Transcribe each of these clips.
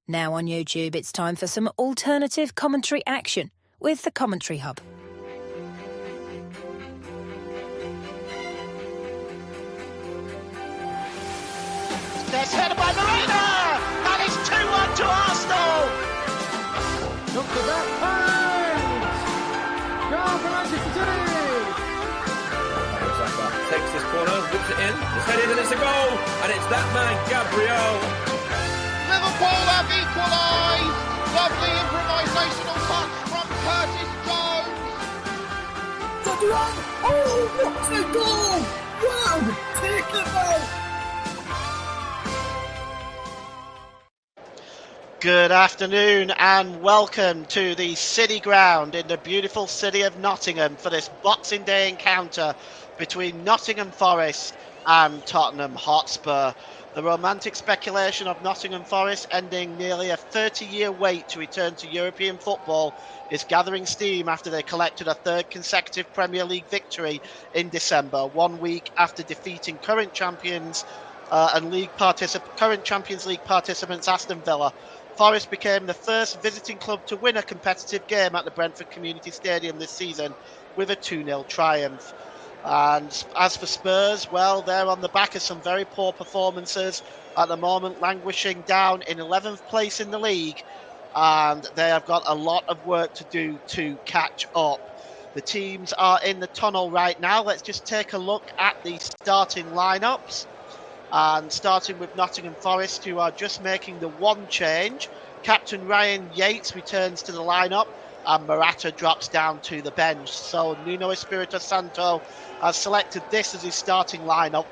Now on YouTube, it's time for some alternative commentary action with the Commentary Hub. There's headed by Marina, and it's 2-1 to Arsenal. Look at that pass! Goal for Manchester City! Takes this corner, whips it in, it's headed and it's a goal, and it's that man, Gabriel. Liverpool have equalised. Lovely improvisational touch from Curtis Jones. Oh, what a goal! Wow, take it out! Good afternoon and welcome to the City Ground in the beautiful city of Nottingham for this Boxing Day encounter between Nottingham Forest and Tottenham Hotspur. The romantic speculation of Nottingham Forest ending nearly a 30-year wait to return to European football is gathering steam after they collected a third consecutive Premier League victory in December, 1 week after defeating current Champions League participants Aston Villa. Forest became the first visiting club to win a competitive game at the Brentford Community Stadium this season with a 2-0 triumph. And as for Spurs, well, they're on the back of some very poor performances at the moment, languishing down in 11th place in the league, and they have got a lot of work to do to catch up. The teams are in the tunnel right now. Let's just take a look at the starting lineups. And starting with Nottingham Forest, who are just making the one change. Captain Ryan Yates returns to the lineup and Morata drops down to the bench. So Nuno Espirito Santo has selected this as his starting lineup.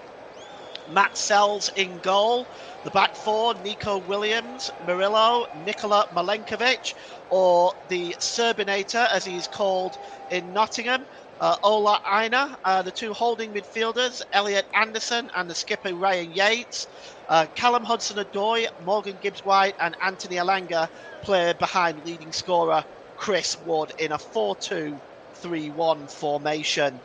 Matt Sells in goal. The back four, Nico Williams, Murillo, Nikola Milenkovic, or the Serbinator as he is called in Nottingham. Ola Aina, the two holding midfielders, Elliot Anderson and the skipper Ryan Yates. Callum Hudson-Odoi, Morgan Gibbs-White and Anthony Elanga play behind leading scorer Chris Wood in a 4-2-3-1 formation.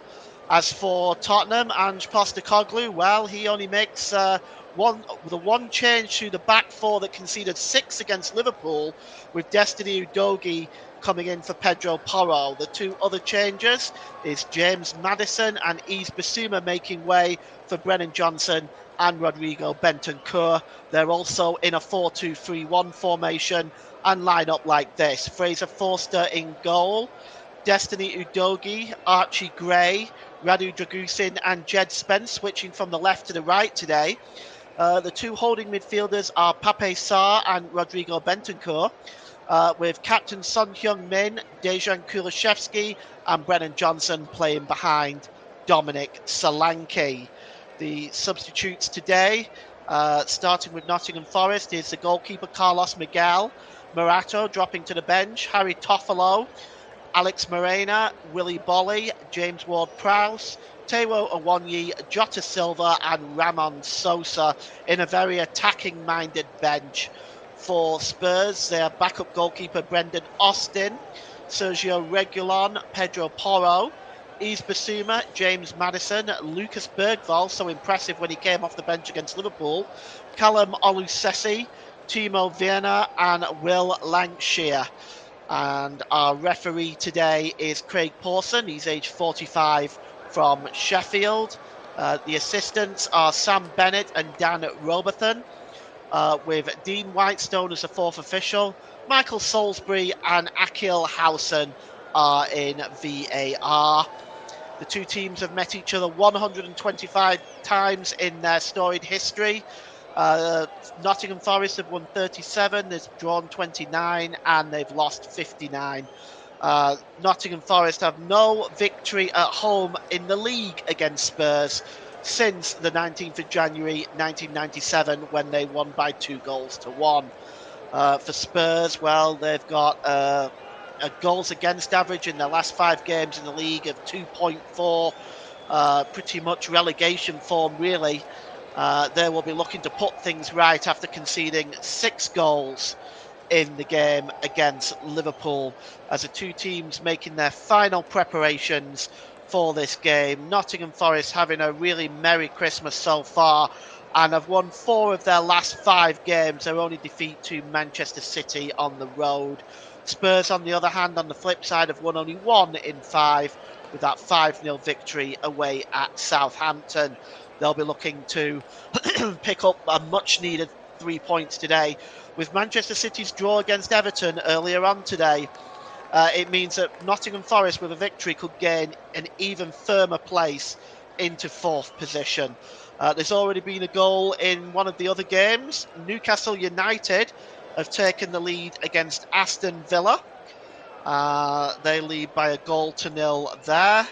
As for Tottenham, Ange Postecoglou, well, he only makes the one change to the back four that conceded 6 against Liverpool, with Destiny Udogie coming in for Pedro Porro. The two other changes is James Maddison and Yves Bissouma making way for Brennan Johnson and Rodrigo Bentancur. They're also in a 4-2-3-1 formation and line up like this. Fraser Forster in goal, Destiny Udogie, Archie Gray, Radu Dragusin and Jed Spence switching from the left to the right today. The two holding midfielders are Pape Sarr and Rodrigo Bentancur, with captain Son Heung-min, Dejan Kulusevski and Brennan Johnson playing behind Dominic Solanke. The substitutes today, starting with Nottingham Forest, is the goalkeeper Carlos Miguel, Morato dropping to the bench, Harry Toffolo, Alex Morena, Willy Bolly, James Ward-Prowse, Taiwo Awoniyi, Jota Silva and Ramon Sosa in a very attacking-minded bench. For Spurs, their backup goalkeeper Brendan Austin, Sergio Reguilon, Pedro Porro, Yves Bissouma, James Maddison, Lucas Bergvall, so impressive when he came off the bench against Liverpool, Callum Oluseyi, Timo Werner and Will Lancashire. And our referee today is Craig Pawson. He's aged 45 from Sheffield. The assistants are Sam Bennett and Dan Robertson, with Dean Whitestone as the fourth official. Michael Salisbury and Akil Howson are in VAR. The two teams have met each other 125 times in their storied history. Nottingham Forest have won 37, they've drawn 29 and they've lost 59. Nottingham Forest have no victory at home in the league against Spurs since the 19th of January 1997 when they won by 2-1. For Spurs, well, they've got a goals against average in their last 5 games in the league of 2.4, pretty much relegation form really. They will be looking to put things right after conceding 6 goals in the game against Liverpool, as the two teams making their final preparations for this game. Nottingham Forest having a really merry Christmas so far and have won 4 of their last 5 games. Their only defeat to Manchester City on the road. Spurs, on the other hand, on the flip side, have won only 1 in 5 with that 5-0 victory away at Southampton. They'll be looking to pick up a much-needed 3 points today. With Manchester City's draw against Everton earlier on today, it means that Nottingham Forest, with a victory, could gain an even firmer place into 4th position. There's already been a goal in one of the other games. Newcastle United have taken the lead against Aston Villa. They lead by a 1-0 there.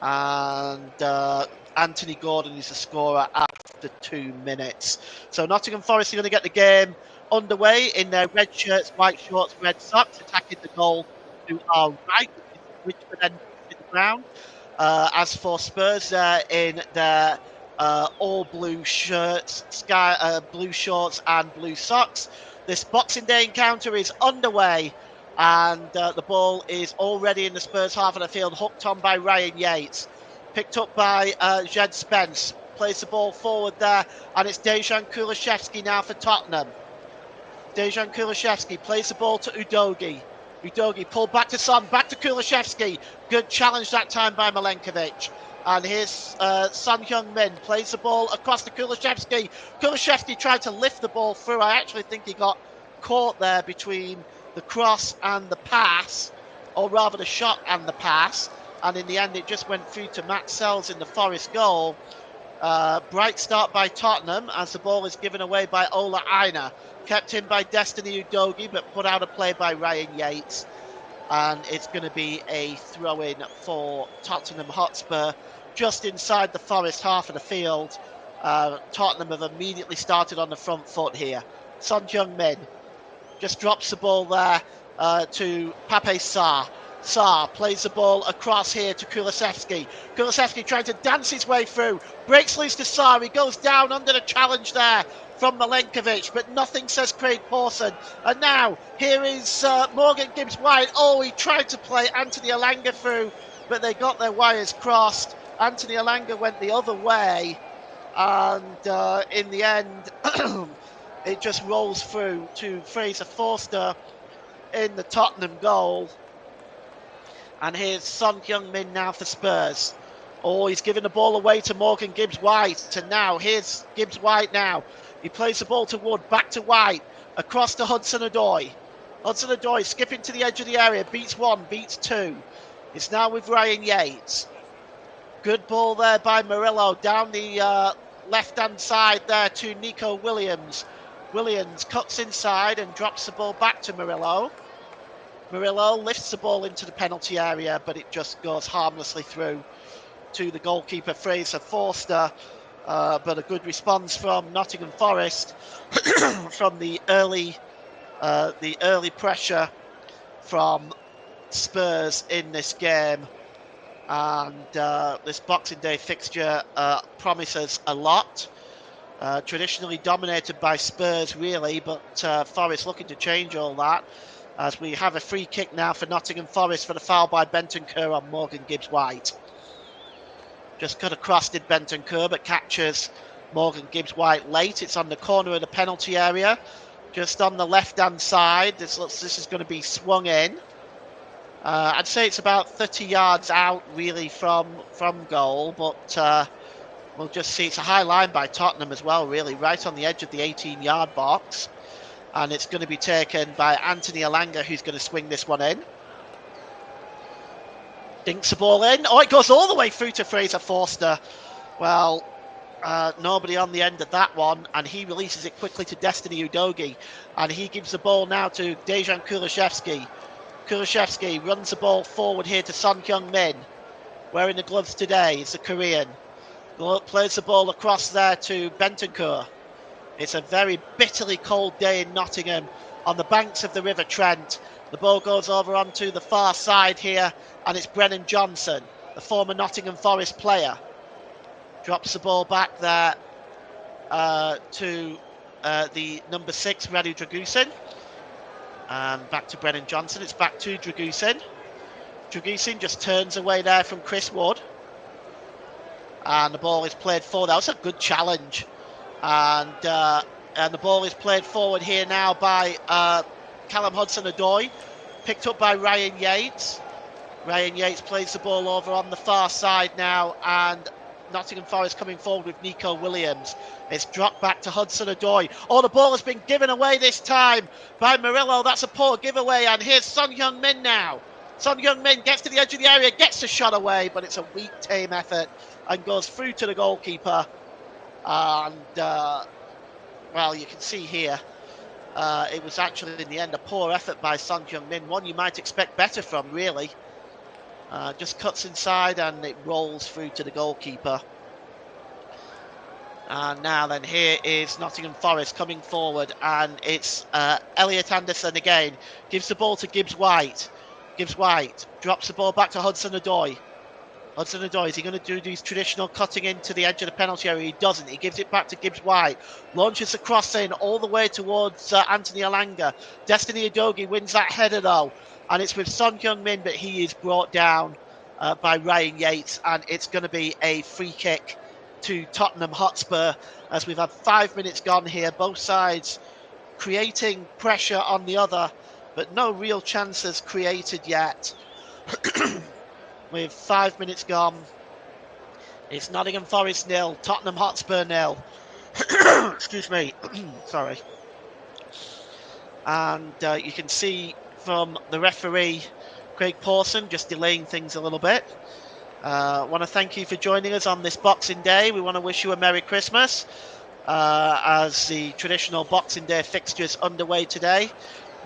And Anthony Gordon is the scorer after 2 minutes. So Nottingham Forest are going to get the game underway in their red shirts, white shorts, red socks, attacking the goal to our right, which would then hit the ground. As for Spurs, in their all blue shirts, blue shorts, and blue socks. This Boxing Day encounter is underway, and the ball is already in the Spurs half of the field, hooked on by Ryan Yates, picked up by Jed Spence, plays the ball forward there, and it's Dejan Kulusevski now for Tottenham. Dejan Kulusevski plays the ball to Udogie. Udogie pulled back to Son, back to Kulusevski. Good challenge that time by Milenkovic. And here's Son Heung-min plays the ball across to Kulusevski. Kulusevski tried to lift the ball through. I actually think he got caught there between the cross and the pass, or rather the shot and the pass. And in the end, it just went through to Matt Sells in the Forest goal. Bright start by Tottenham as the ball is given away by Ola Aina. Kept in by Destiny Udogie, but put out a play by Ryan Yates. And it's going to be a throw-in for Tottenham Hotspur just inside the Forest half of the field. Tottenham have immediately started on the front foot here. Son Heung-min just drops the ball there to Pape Sarr. Sarr plays the ball across here to Kulusevski. Kulusevski trying to dance his way through. Breaks loose to Sarr. He goes down under the challenge there from Milenkovic, but nothing, says Craig Pawson. And now here is Morgan Gibbs-White. Oh, he tried to play Anthony Elanga through, but they got their wires crossed. Anthony Elanga went the other way, and in the end, it just rolls through to Fraser Forster in the Tottenham goal. And here's Son Heung-min now for Spurs. Oh, he's giving the ball away to Morgan Gibbs-White. And now here's Gibbs-White now. He plays the ball to Wood, back to White, across to Hudson-Odoi. Hudson-Odoi skipping to the edge of the area, beats 1, beats 2. It's now with Ryan Yates. Good ball there by Murillo, down the left-hand side there to Nico Williams. Williams cuts inside and drops the ball back to Murillo. Murillo lifts the ball into the penalty area, but it just goes harmlessly through to the goalkeeper, Fraser Forster. But a good response from Nottingham Forest from the early pressure from Spurs in this game. And this Boxing Day fixture promises a lot. Traditionally dominated by Spurs, really, but Forest looking to change all that, as we have a free kick now for Nottingham Forest for the foul by Bentancur on Morgan Gibbs-White. Just cut across did Bentancur, but captures Morgan Gibbs-White late. It's on the corner of the penalty area, just on the left-hand side. This is going to be swung in. I'd say it's about 30 yards out, really, from goal, but we'll just see. It's a high line by Tottenham as well, really, right on the edge of the 18-yard box. And it's going to be taken by Anthony Elanga, who's going to swing this one in. Dinks the ball in. Oh, it goes all the way through to Fraser Forster. Well, nobody on the end of that one, and he releases it quickly to Destiny Udogie. And he gives the ball now to Dejan Kulusevski. Kulusevski runs the ball forward here to Son Heung-min. Wearing the gloves today is the Korean. Plays the ball across there to Bentancur. It's a very bitterly cold day in Nottingham on the banks of the River Trent. The ball goes over onto the far side here, and it's Brennan Johnson, the former Nottingham Forest player. Drops the ball back there to the number 6, Radu Dragusin. And back to Brennan Johnson. It's back to Dragusin. Dragusin just turns away there from Chris Wood. And the ball is played forward. That was a good challenge. And the ball is played forward here now by Callum Hudson-Odoi, picked up by Ryan Yates. Ryan Yates plays the ball over on the far side now, and Nottingham Forest coming forward with Nico Williams. It's dropped back to Hudson-Odoi. Oh, the ball has been given away this time by Murillo. That's a poor giveaway, and here's Son Heung-min now. Son Heung-min gets to the edge of the area, gets the shot away, but it's a weak, tame effort and goes through to the goalkeeper. And, well, you can see here, it was actually, in the end, a poor effort by Son Heung-min, one you might expect better from, really. Just cuts inside and it rolls through to the goalkeeper. And now then, here is Nottingham Forest coming forward, and it's Elliot Anderson again. Gives the ball to Gibbs White. Gibbs White drops the ball back to Hudson-Odoi. Hudson-Odoi, is he going to do these traditional cutting into the edge of the penalty area? He doesn't. He gives it back to Gibbs White. Launches the cross in all the way towards Anthony Elanga. Destiny Udogie wins that header though. And it's with Son Heung-min, but he is brought down by Ryan Yates. And it's going to be a free kick to Tottenham Hotspur, as we've had 5 minutes gone here. Both sides creating pressure on the other, but no real chances created yet. With 5 minutes gone, it's Nottingham Forest 0, Tottenham Hotspur 0. Excuse me, sorry. And you can see from the referee, Craig Pawson, just delaying things a little bit. I want to thank you for joining us on this Boxing Day. We want to wish you a Merry Christmas as the traditional Boxing Day fixtures underway today.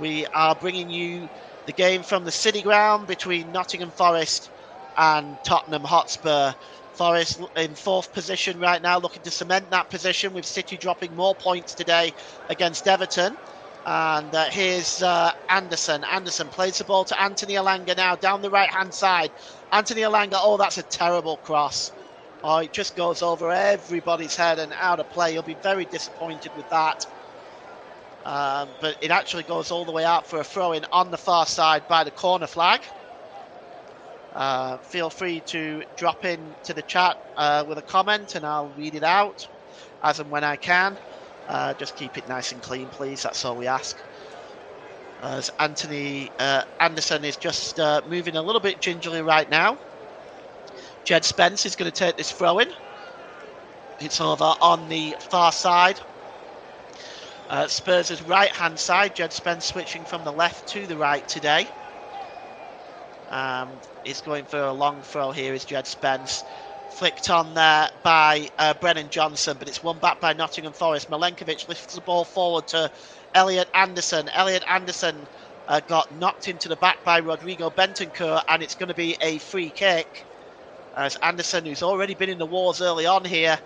We are bringing you the game from the City Ground between Nottingham Forest and Tottenham Hotspur. Forest in 4th position right now, looking to cement that position, with City dropping more points today against Everton. And here's Anderson. Anderson plays the ball to Anthony Elanga now down the right-hand side. Anthony Elanga, oh, that's a terrible cross. Oh, it just goes over everybody's head and out of play. He'll be very disappointed with that. But it actually goes all the way out for a throw-in on the far side by the corner flag. Feel free to drop in to the chat with a comment and I'll read it out as and when I can. Just keep it nice and clean, please. That's all we ask. As Anthony Anderson is just moving a little bit gingerly right now. Jed Spence is going to take this throw in. It's over on the far side. Spurs' right-hand side. Jed Spence switching from the left to the right today. He's going for a long throw here, is Jed Spence. Flicked on there by Brennan Johnson, but it's won back by Nottingham Forest. Milenkovic lifts the ball forward to Elliot Anderson. Elliot Anderson got knocked into the back by Rodrigo Bentancur, and it's going to be a free kick. As Anderson, who's already been in the wars early on here,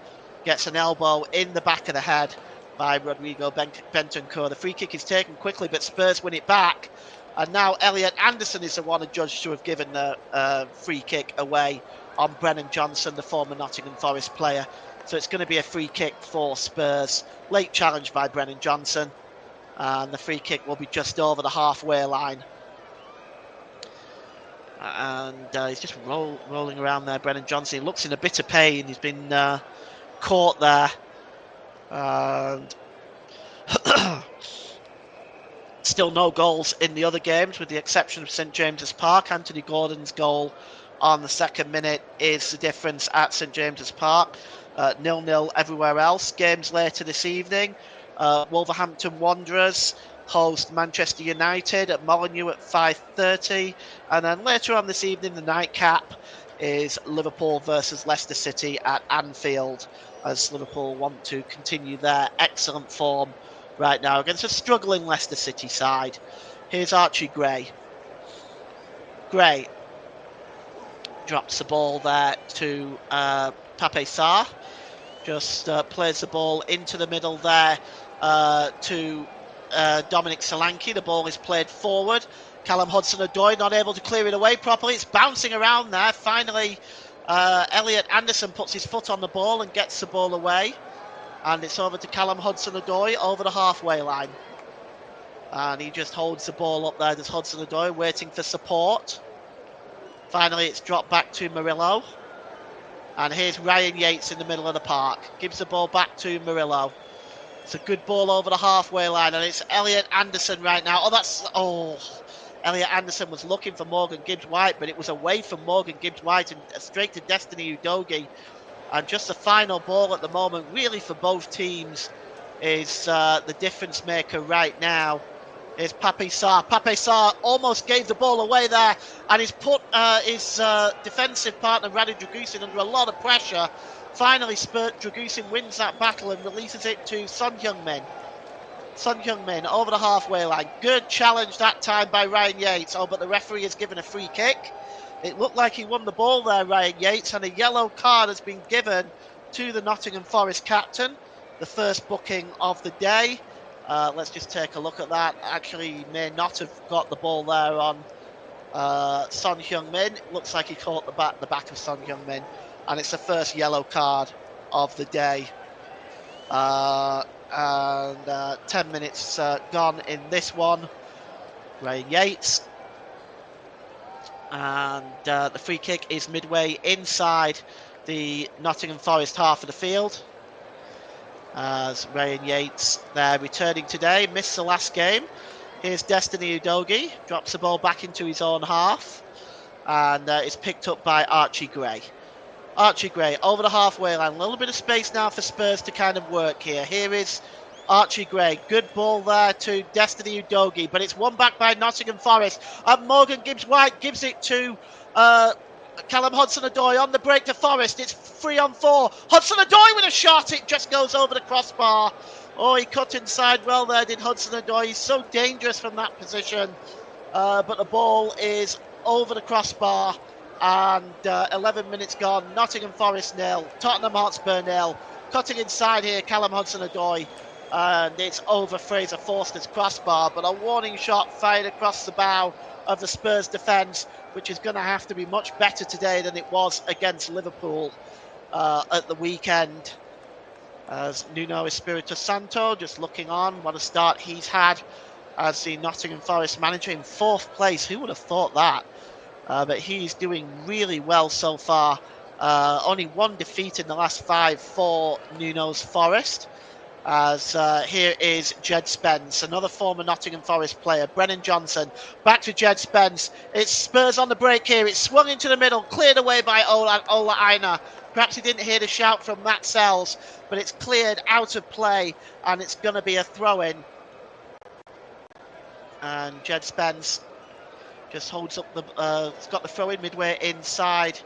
gets an elbow in the back of the head by Rodrigo Bentancur. The free kick is taken quickly, but Spurs win it back. And now Elliot Anderson is the one adjudged to have given the free kick away on Brennan Johnson, the former Nottingham Forest player. So it's going to be a free kick for Spurs. Late challenge by Brennan Johnson. And the free kick will be just over the halfway line. And he's just rolling around there, Brennan Johnson. He looks in a bit of pain. He's been caught there. And still no goals in the other games, with the exception of St James's Park. Anthony Gordon's goal on the 2nd minute is the difference at St James's Park. 0-0 everywhere else. Games later this evening. Wolverhampton Wanderers host Manchester United at Molineux at 5:30. And then later on this evening, the nightcap is Liverpool versus Leicester City at Anfield, as Liverpool want to continue their excellent form right now against a struggling Leicester City side. Here's Archie Gray. Gray drops the ball there to Pape Sarr. Just plays the ball into the middle there to Dominic Solanke. The ball is played forward. Callum Hudson-Odoi not able to clear it away properly. It's bouncing around there. Finally, Elliot Anderson puts his foot on the ball and gets the ball away. And it's over to Callum Hudson-Odoi over the halfway line. And he just holds the ball up there. There's Hudson-Odoi waiting for support. Finally, it's dropped back to Murillo. And here's Ryan Yates in the middle of the park. Gives the ball back to Murillo. It's a good ball over the halfway line, and it's Elliot Anderson right now. Elliot Anderson was looking for Morgan Gibbs-White, but it was away from Morgan Gibbs-White and straight to Destiny Udogie. And just the final ball at the moment, really for both teams, is the difference maker right now. Is Pape Sarr. Pape Sarr almost gave the ball away there, and he's put his defensive partner Radu Dragusin under a lot of pressure. Finally, Dragusin wins that battle and releases it to Son Heung-min. Son Heung-min over the halfway line. Good challenge that time by Ryan Yates. Oh, but the referee has given a free kick. It looked like he won the ball there, Ryan Yates, and a yellow card has been given to the Nottingham Forest captain. The first booking of the day. Let's just take a look at that. Actually, he may not have got the ball there on Son Heung-min. Looks like he caught the back of Son Heung-min, and it's the first yellow card of the day. 10 minutes gone in this one. Ryan Yates. And the free kick is midway inside the Nottingham Forest half of the field. As Ryan Yates there returning today, missed the last game. Here's Destiny Udogie, drops the ball back into his own half, and it's picked up by Archie Gray. Archie Gray over the halfway line, a little bit of space now for Spurs to kind of work here. Here is Archie Gray, good ball there to Destiny Udogie, but it's won back by Nottingham Forest, and Morgan Gibbs-White gives it to Callum Hudson-Odoi on the break to Forest. It's 3-on-4. Hudson-Odoi with a shot. It just goes over the crossbar. Oh, he cut inside well there, did Hudson-Odoi. He's so dangerous from that position. But the ball is over the crossbar. And 11 minutes gone. Nottingham Forest 0. Tottenham Hotspur 0. Cutting inside here, Callum Hudson-Odoi. And it's over Fraser Forster's crossbar. But a warning shot fired across the bow of the Spurs defence, which is going to have to be much better today than it was against Liverpool at the weekend. As Nuno Espirito Santo just looking on, what a start he's had as the Nottingham Forest manager in 4th place. Who would have thought that? But he's doing really well so far. Only one defeat in the last 5 for Nuno's Forest. As here is Jed Spence, another former Nottingham Forest player. Brennan Johnson, back to Jed Spence. It's Spurs on the break here. It's swung into the middle, cleared away by Ola Aina. Perhaps he didn't hear the shout from Matt Sells, but it's cleared out of play, and it's going to be a throw-in. And Jed Spence just holds up the... it's got the throw-in midway inside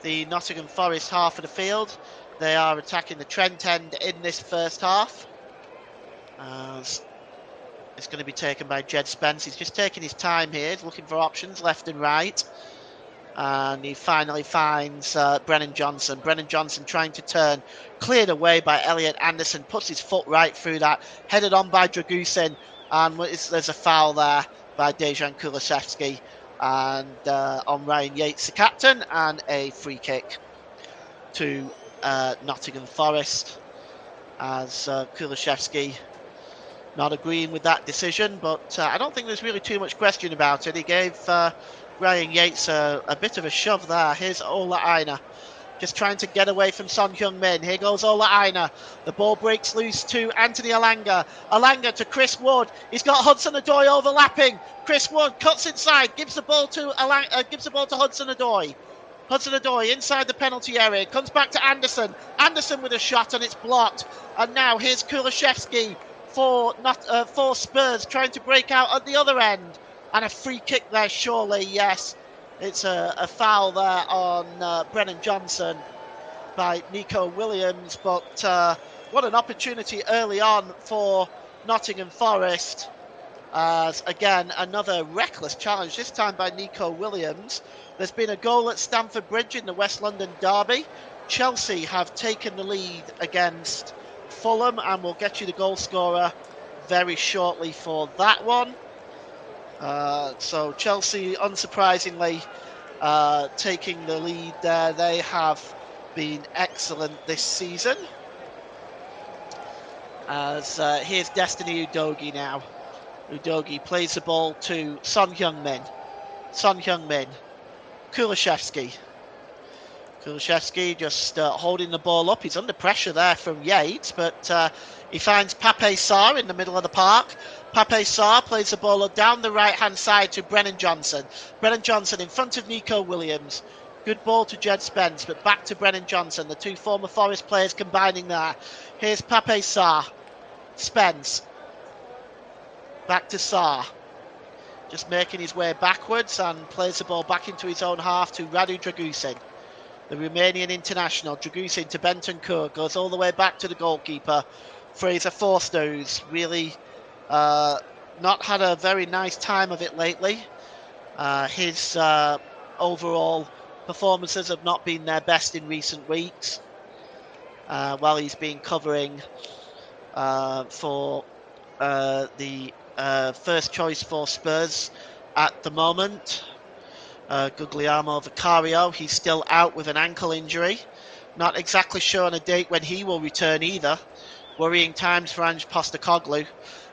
the Nottingham Forest half of the field. They are attacking the Trent end in this first half. As it's going to be taken by Jed Spence. He's just taking his time here. He's looking for options left and right. And he finally finds Brennan Johnson. Brennan Johnson trying to turn. Cleared away by Elliot Anderson. Puts his foot right through that. Headed on by Dragusin. And there's a foul there by Dejan Kulusevski. And on Ryan Yates, the captain. And a free kick to Nottingham Forest, as Kulusevski not agreeing with that decision, but I don't think there's really too much question about it. He gave Ryan Yates a bit of a shove there. Here's Ola Aina, just trying to get away from Son Heung-min. Here goes Ola Aina. The ball breaks loose to Anthony Alanga. Alanga to Chris Wood. He's got Hudson-Odoi overlapping. Chris Wood cuts inside, gives the ball to Hudson-Odoi. Hudson-Odoi inside the penalty area, comes back to Anderson. Anderson with a shot, and it's blocked. And now here's Kulusevski for Spurs, trying to break out at the other end. And a free kick there, surely, yes. It's a foul there on Brennan Johnson by Nico Williams. But what an opportunity early on for Nottingham Forest. As, again, another reckless challenge, this time by Nico Williams. There's been a goal at Stamford Bridge in the West London derby. Chelsea have taken the lead against Fulham, and we'll get you the goal scorer very shortly for that one. So Chelsea, unsurprisingly, taking the lead there. They have been excellent this season. As here's Destiny Udogie now. Udogie plays the ball to Son Heung-min. Son Heung-min. Kulusevski. Kulusevski just holding the ball up. He's under pressure there from Yates, but he finds Pape Sarr in the middle of the park. Pape Sarr plays the ball down the right-hand side to Brennan Johnson. Brennan Johnson in front of Nico Williams. Good ball to Jed Spence, but back to Brennan Johnson. The two former Forest players combining there. Here's Pape Sarr. Spence. Back to Sarr. Just making his way backwards and plays the ball back into his own half to Radu Dragusin. The Romanian international. Dragusin to Bentancur. Goes all the way back to the goalkeeper. Fraser Forster, who's really not had a very nice time of it lately. His overall performances have not been their best in recent weeks. While he's been covering for the first choice for Spurs at the moment. Guglielmo Vicario, he's still out with an ankle injury. Not exactly sure on a date when he will return either. Worrying times for Ange Postecoglou.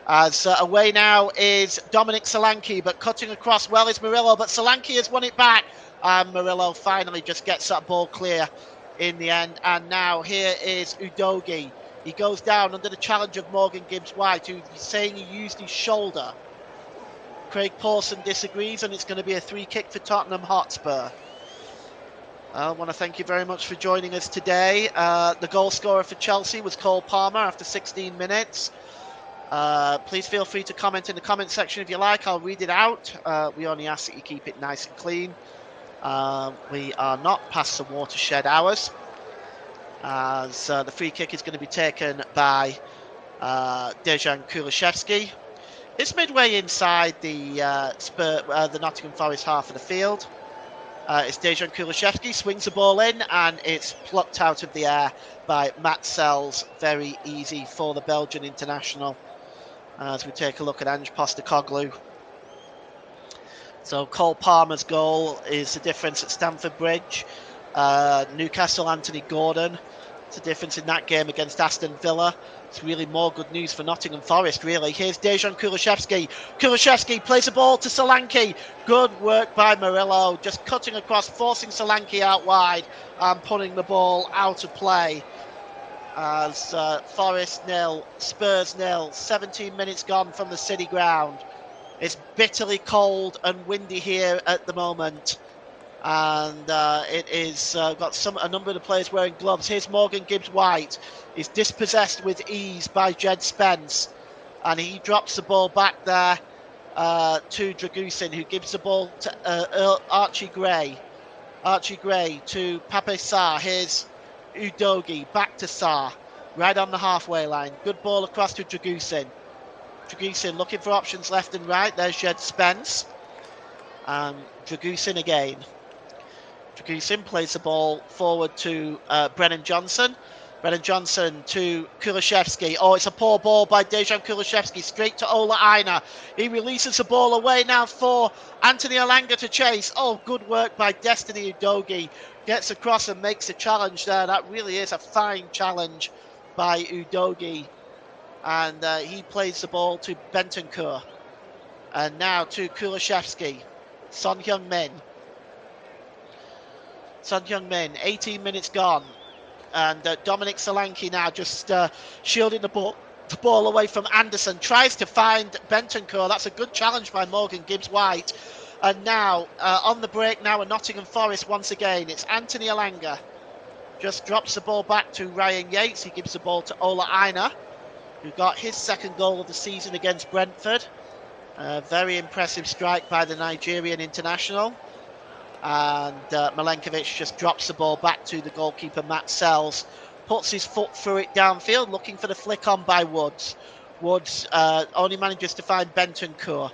As away now is Dominic Solanke, but cutting across well is Murillo, but Solanke has won it back. And Murillo finally just gets that ball clear in the end. And now here is Udogie. He goes down under the challenge of Morgan Gibbs-White, who's saying he used his shoulder. Craig Pawson disagrees, and it's going to be a free kick for Tottenham Hotspur. I want to thank you very much for joining us today. The goal scorer for Chelsea was Cole Palmer after 16 minutes. Please feel free to comment in the comment section if you like. I'll read it out. We only ask that you keep it nice and clean. We are not past the watershed hours, as the free kick is going to be taken by Dejan Kulusevski. It's midway inside the Nottingham Forest half of the field. It's Dejan Kulusevski, swings the ball in, and it's plucked out of the air by Matt Sells. Very easy for the Belgian international. As we take a look at Ange Postecoglou. So Cole Palmer's goal is the difference at Stamford Bridge. Newcastle Anthony Gordon. It's the difference in that game against Aston Villa. It's really more good news for Nottingham Forest, really. Here's Dejan Kulusevski. Kulusevski plays the ball to Solanke. Good work by Murillo, just cutting across, forcing Solanke out wide and putting the ball out of play. As Forest 0, Spurs 0, 17 minutes gone from the City ground. It's bitterly cold and windy here at the moment. And it is got a number of the players wearing gloves. Here's Morgan Gibbs-White. He's dispossessed with ease by Jed Spence, and he drops the ball back there to Dragusin, who gives the ball to Archie Gray. Archie Gray to Pape Sarr. Here's Udogie, back to Sarr, right on the halfway line. Good ball across to Dragusin. Dragusin looking for options left and right. There's Jed Spence. And Dragusin again. Dragusin plays the ball forward to Brennan Johnson. Brennan Johnson to Kulusevski. Oh, it's a poor ball by Dejan Kulusevski, straight to Ola Aina. He releases the ball away now for Anthony Elanga to chase. Oh, good work by Destiny Udogie. Gets across and makes a challenge there. That really is a fine challenge by Udogie. And he plays the ball to Bentancur. And now to Kulusevski. Son Heung-min. Son Heung-min, 18 minutes gone. And Dominic Solanke now just shielding the ball away from Anderson. Tries to find Bentancur. That's a good challenge by Morgan Gibbs-White. And now, on the break now, at Nottingham Forest once again. It's Anthony Elanga. Just drops the ball back to Ryan Yates. He gives the ball to Ola Aina, who got his second goal of the season against Brentford. Very impressive strike by the Nigerian international. And Milenkovic just drops the ball back to the goalkeeper, Matt Sells. Puts his foot through it downfield, looking for the flick on by Woods. Woods only manages to find Bentancur.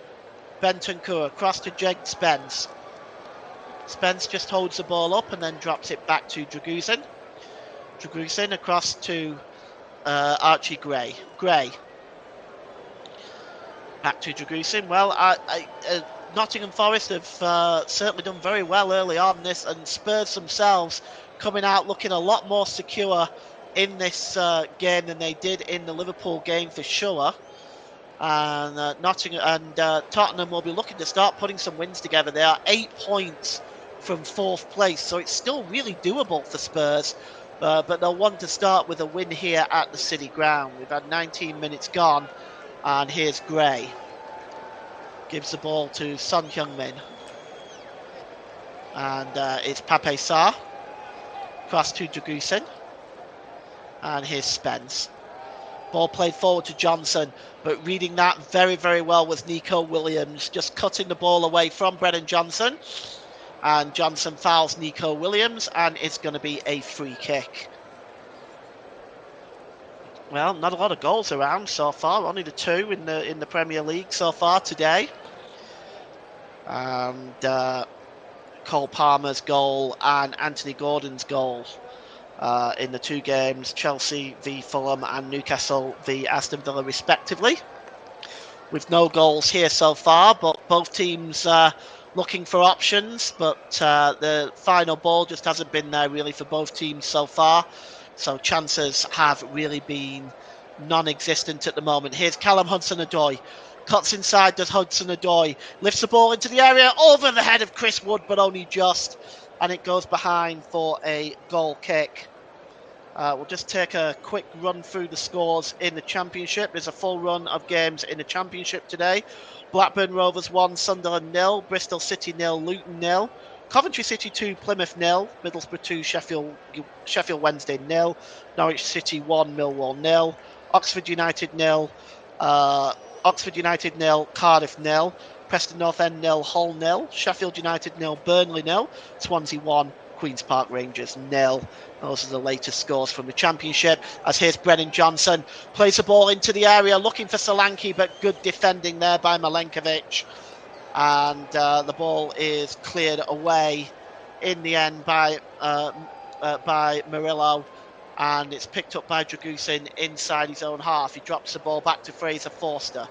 Bentancur across to Jed Spence. Spence just holds the ball up and then drops it back to Dragusin. Dragusin across to Archie Gray. Gray. Back to Dragusin. Well, Nottingham Forest have certainly done very well early on this, and Spurs themselves coming out looking a lot more secure in this game than they did in the Liverpool game for sure. And Tottenham will be looking to start putting some wins together. They are 8 points from 4th place, so it's still really doable for Spurs. But they'll want to start with a win here at the City Ground. We've had 19 minutes gone, and here's Gray. Gives the ball to Son Heung-min. And it's Pape Sarr. Cross to Dragusin. And here's Spence. Ball played forward to Johnson, but reading that very, very well was Nico Williams, just cutting the ball away from Brennan Johnson. And Johnson fouls Nico Williams, and it's going to be a free kick. Well, not a lot of goals around so far, only the 2 in the Premier League so far today. And Cole Palmer's goal and Anthony Gordon's goal in the 2 games, Chelsea v Fulham and Newcastle v Aston Villa respectively. With no goals here so far, but both teams looking for options, but the final ball just hasn't been there really for both teams so far. So chances have really been non-existent at the moment. Here's Callum Hudson-Odoi. Cuts inside, does Hudson-Odoi. Lifts the ball into the area, over the head of Chris Wood, but only just. And it goes behind for a goal kick. We'll just take a quick run through the scores in the Championship. There's a full run of games in the Championship today. Blackburn Rovers 1, Sunderland 0, Bristol City 0, Luton 0, Coventry City 2, Plymouth 0, Middlesbrough 2, Sheffield Wednesday 0, Norwich City 1, Millwall 0, Oxford United 0, Oxford United 0, Cardiff 0, Preston North End 0, Hull 0, Sheffield United 0, Burnley 0, Swansea 1, Queen's Park Rangers 0. Those are the latest scores from the Championship. As here's Brennan Johnson, plays the ball into the area, looking for Solanke, but good defending there by Milenkovic. And the ball is cleared away in the end by Murillo, and it's picked up by Dragusin inside his own half. He drops the ball back to Fraser Forster.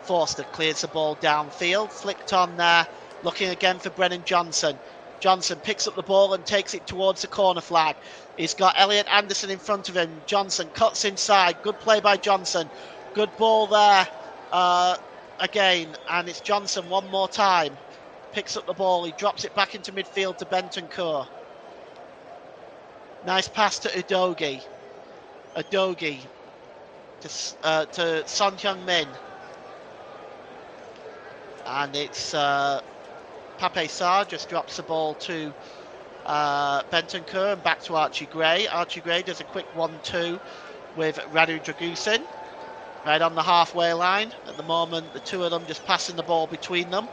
Forster clears the ball downfield, flicked on there, looking again for Brennan Johnson. Johnson picks up the ball and takes it towards the corner flag. He's got Elliot Anderson in front of him. Johnson cuts inside. Good play by Johnson. Good ball there again. And it's Johnson one more time. Picks up the ball. He drops it back into midfield to Bentancur. Nice pass to Udogie. Udogie to Son Heung-min. And it's Pape Sarr just drops the ball to Bentancur and back to Archie Gray. Archie Gray does a quick 1-2 with Radu Dragusin right on the halfway line. At the moment, the 2 of them just passing the ball between them.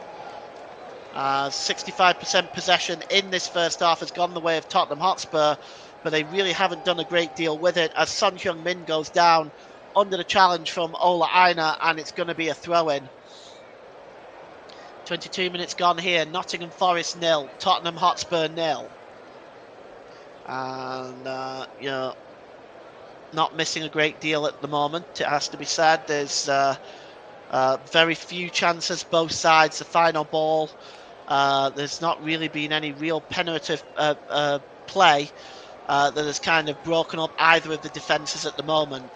65% possession in this first half has gone the way of Tottenham Hotspur, but they really haven't done a great deal with it as Son Heung-min goes down under the challenge from Ola Aina, and it's going to be a throw-in. 22 minutes gone here. Nottingham Forest 0, Tottenham Hotspur 0. And, not missing a great deal at the moment, it has to be said. There's very few chances both sides. The final ball, there's not really been any real penetrative play that has kind of broken up either of the defences at the moment.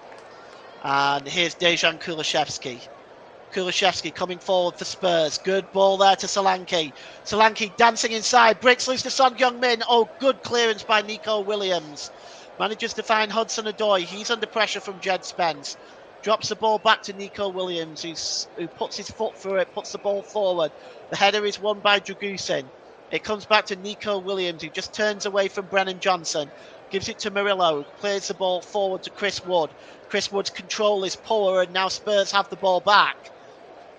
And here's Dejan Kulishevsky. Kulishevsky coming forward for Spurs. Good ball there to Solanke. Solanke dancing inside. Breaks loose to Son Heung-min. Oh, good clearance by Nico Williams. Manages to find Hudson-Odoi. He's under pressure from Jed Spence. Drops the ball back to Nico Williams, who puts his foot through it, puts the ball forward. The header is won by Dragusin. It comes back to Nico Williams, who just turns away from Brennan Johnson. Gives it to Murillo. Plays the ball forward to Chris Wood. Chris Wood's control is poor, and now Spurs have the ball back.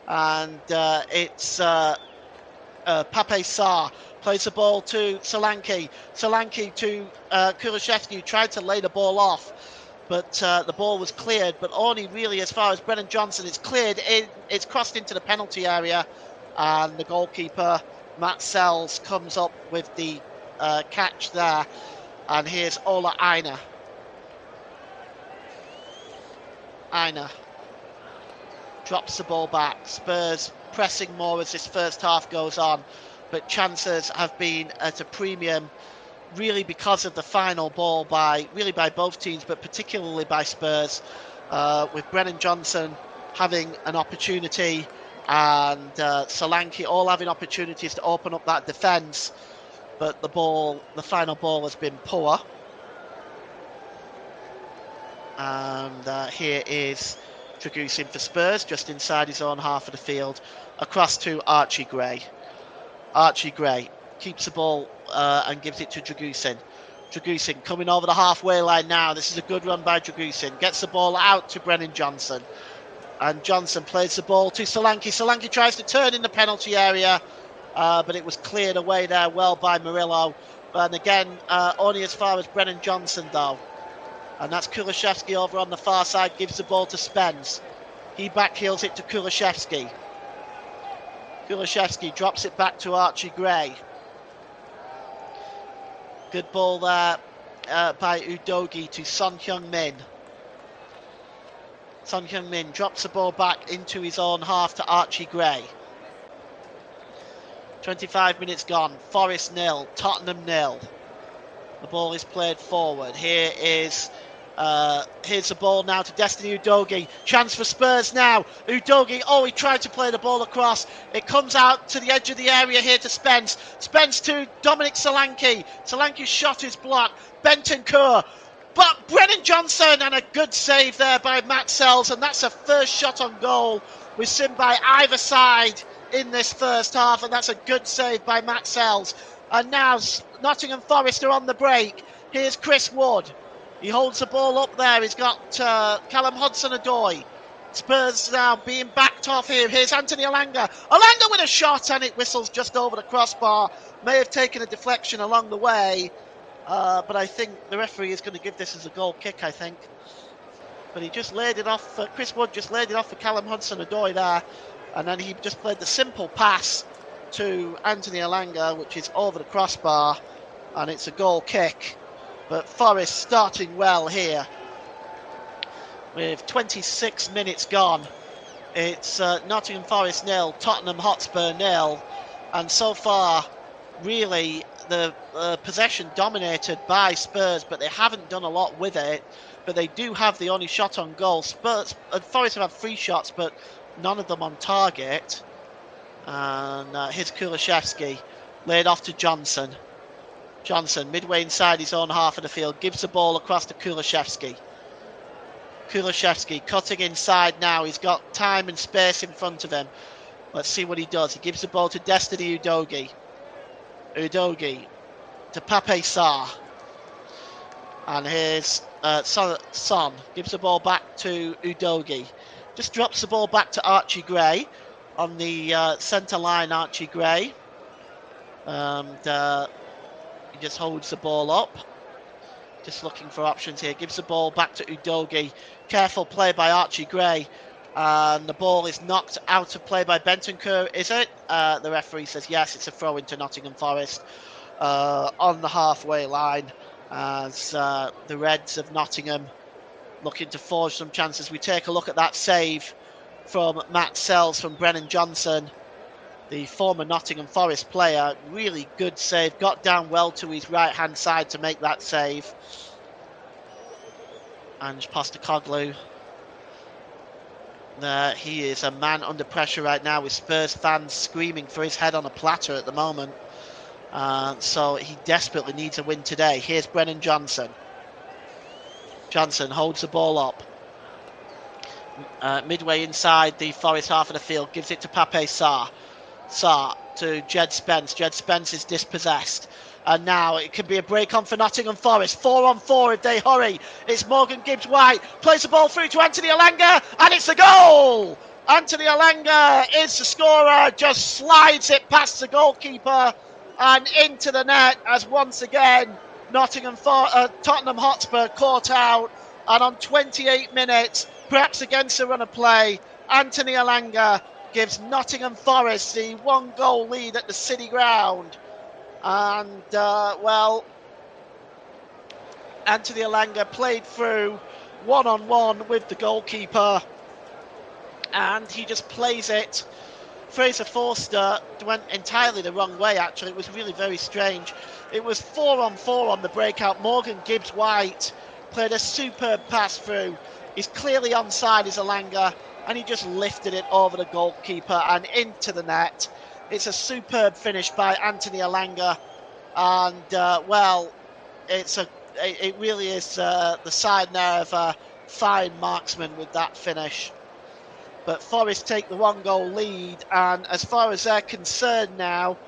And it's Pape Sarr plays the ball to Solanke. Solanke to Kulishevsky, who tried to lay the ball off, but the ball was cleared. But only really as far as Brennan Johnson is cleared. It's crossed into the penalty area, and the goalkeeper Matt Sells comes up with the catch there. And here's Ola Aina. Aina drops the ball back. Spurs pressing more as this first half goes on, but chances have been at a premium, really because of the final ball by both teams, but particularly by Spurs, with Brennan Johnson having an opportunity and Solanke all having opportunities to open up that defence. but the final ball has been poor. And here is Dragusin for Spurs, just inside his own half of the field, across to Archie Gray. Archie Gray keeps the ball and gives it to Dragusin. Dragusin coming over the halfway line now. This is a good run by Dragusin. Gets the ball out to Brennan Johnson. And Johnson plays the ball to Solanke. Solanke tries to turn in the penalty area, but it was cleared away there well by Murillo. And again, only as far as Brennan Johnson though. And that's Kulishevsky over on the far side, gives the ball to Spence. He backheels it to Kulishevsky. Kulishevsky drops it back to Archie Gray. Good ball there by Udogi to Son Heung-min. Son Heung-min drops the ball back into his own half to Archie Gray. 25 minutes gone. Forest 0, Tottenham 0. The ball is played forward. Here's the ball now to Destiny Udogi. Chance for Spurs now. Udogi, he tried to play the ball across. It comes out to the edge of the area here to Spence. Spence to Dominic Solanke. Solanke's shot is blocked. Bentancur. But Brennan Johnson, and a good save there by Matt Sells, and that's a first shot on goal we've seen by either side in this first half, and that's a good save by Matt Sells. And now Nottingham Forest are on the break. Here's Chris Wood. He holds the ball up there. He's got Callum Hudson-Odoi. Spurs now being backed off here. Here's Anthony Elanga. Elanga with a shot, and it whistles just over the crossbar. May have taken a deflection along the way. But I think the referee is going to give this as a goal kick, I think. But he just laid it off. Chris Wood just laid it off for Callum Hudson-Odoi there. And then he just played the simple pass to Anthony Elanga, which is over the crossbar. And it's a goal kick. But Forest starting well here. With 26 minutes gone. It's Nottingham Forest 0, Tottenham Hotspur 0. And so far, really, the possession dominated by Spurs, but they haven't done a lot with it. But they do have the only shot on goal. Spurs and Forest have had 3 shots, but none of them on target. And here's Kulishevsky, laid off to Johnson. Johnson, midway inside his own half of the field, gives the ball across to Kulishevsky. Kulishevsky cutting inside now. He's got time and space in front of him. Let's see what he does. He gives the ball to Destiny Udogi. Udogi to Pape Sarr. And here's Son. Gives the ball back to Udogi. Just drops the ball back to Archie Gray. On the centre line, Archie Gray. And he just holds the ball up. Just looking for options here. Gives the ball back to Udogi. Careful play by Archie Gray. And the ball is knocked out of play by Bentancur, is it? The referee says yes, it's a throw into Nottingham Forest on the halfway line as the Reds of Nottingham looking to forge some chances. We take a look at that save from Matt Sells from Brennan Johnson, the former Nottingham Forest player. Really good save, got down well to his right-hand side to make that save. Ange Postecoglou. He is a man under pressure right now with Spurs fans screaming for his head on a platter at the moment. So he desperately needs a win today. Here's Brennan Johnson. Johnson holds the ball up. Midway inside the Forest half of the field, gives it to Pape Sarr. Sarr to Jed Spence. Jed Spence is dispossessed. And now it can be a break on for Nottingham Forest. 4-on-4 if they hurry. It's Morgan Gibbs-White. Plays the ball through to Anthony Elanga. And it's a goal! Anthony Elanga is the scorer. Just slides it past the goalkeeper and into the net as once again Tottenham Hotspur caught out. And on 28 minutes, perhaps against a run of play, Anthony Elanga gives Nottingham Forest the 1-goal lead at the City Ground. And, Anthony Elanga played through one-on-one with the goalkeeper. And he just plays it. Fraser Forster went entirely the wrong way, actually. It was really very strange. It was 4-on-4 on the breakout. Morgan Gibbs-White played a superb pass through. He's clearly onside as Elanga. And he just lifted it over the goalkeeper and into the net. It's a superb finish by Anthony Elanga. And well, it really is the sign there of a fine marksman with that finish. But Forest take the 1-goal lead, and as far as they're concerned now,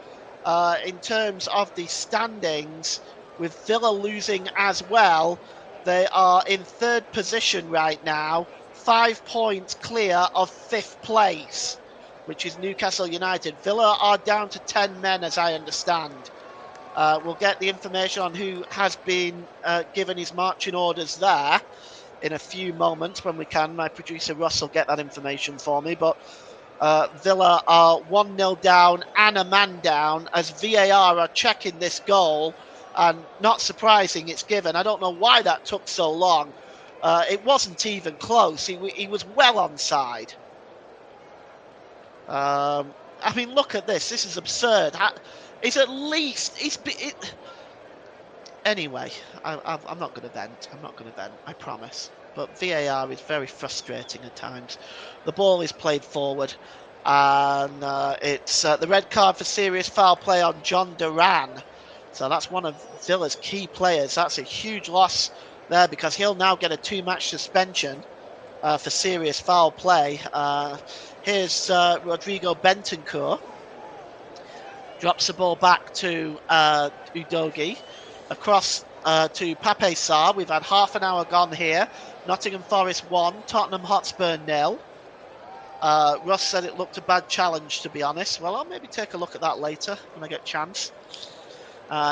in terms of the standings, with Villa losing as well, they are in third position right now, 5 points clear of 5th place, which is Newcastle United. Villa are down to 10 men, as I understand. We'll get the information on who has been given his marching orders there in a few moments when we can. My producer Russ will get that information for me. But Villa are 1-0 down and a man down as VAR are checking this goal. And not surprising, it's given. I don't know why that took so long. It wasn't even close. He was well onside. I mean, look at this. This is absurd. He's at least... Anyway, I'm not going to vent. I'm not going to vent, I promise. But VAR is very frustrating at times. The ball is played forward, and it's the red card for serious foul play on John Duran. So that's one of Villa's key players. That's a huge loss there because he'll now get a 2-match suspension for serious foul play. Here's Rodrigo Bentancur. Drops the ball back to Udogie. Across to Pape Sarr. We've had half an hour gone here. Nottingham Forest 1, Tottenham Hotspur 0. Russ said it looked a bad challenge, to be honest. Well, I'll maybe take a look at that later when I get a chance.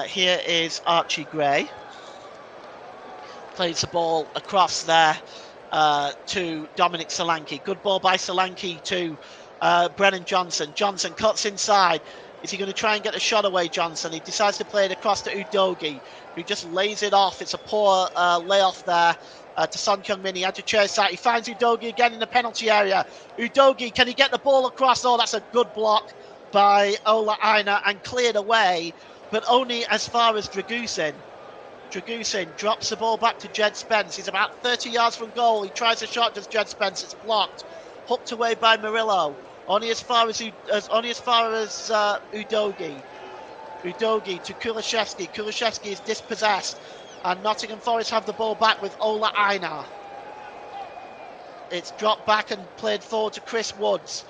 Here is Archie Gray. Plays the ball across there to Dominic Solanke. Good ball by Solanke to Brennan Johnson. Johnson cuts inside. Is he going to try and get a shot away, Johnson? He decides to play it across to Udogie, who just lays it off. It's a poor layoff there to Son Heung-min. He had to chase that. He finds Udogie again in the penalty area. Udogie, can he get the ball across? Oh, that's a good block by Ola Aina and cleared away, but only as far as Dragusin. Dragusin drops the ball back to Jed Spence. He's about 30 yards from goal. He tries a shot, does Jed Spence. It's blocked. Hooked away by Murillo. Only as far as Udogie. Udogie to Kulishevsky. Kulishevsky is dispossessed. And Nottingham Forest have the ball back with Ola Aina. It's dropped back and played forward to Chris Woods.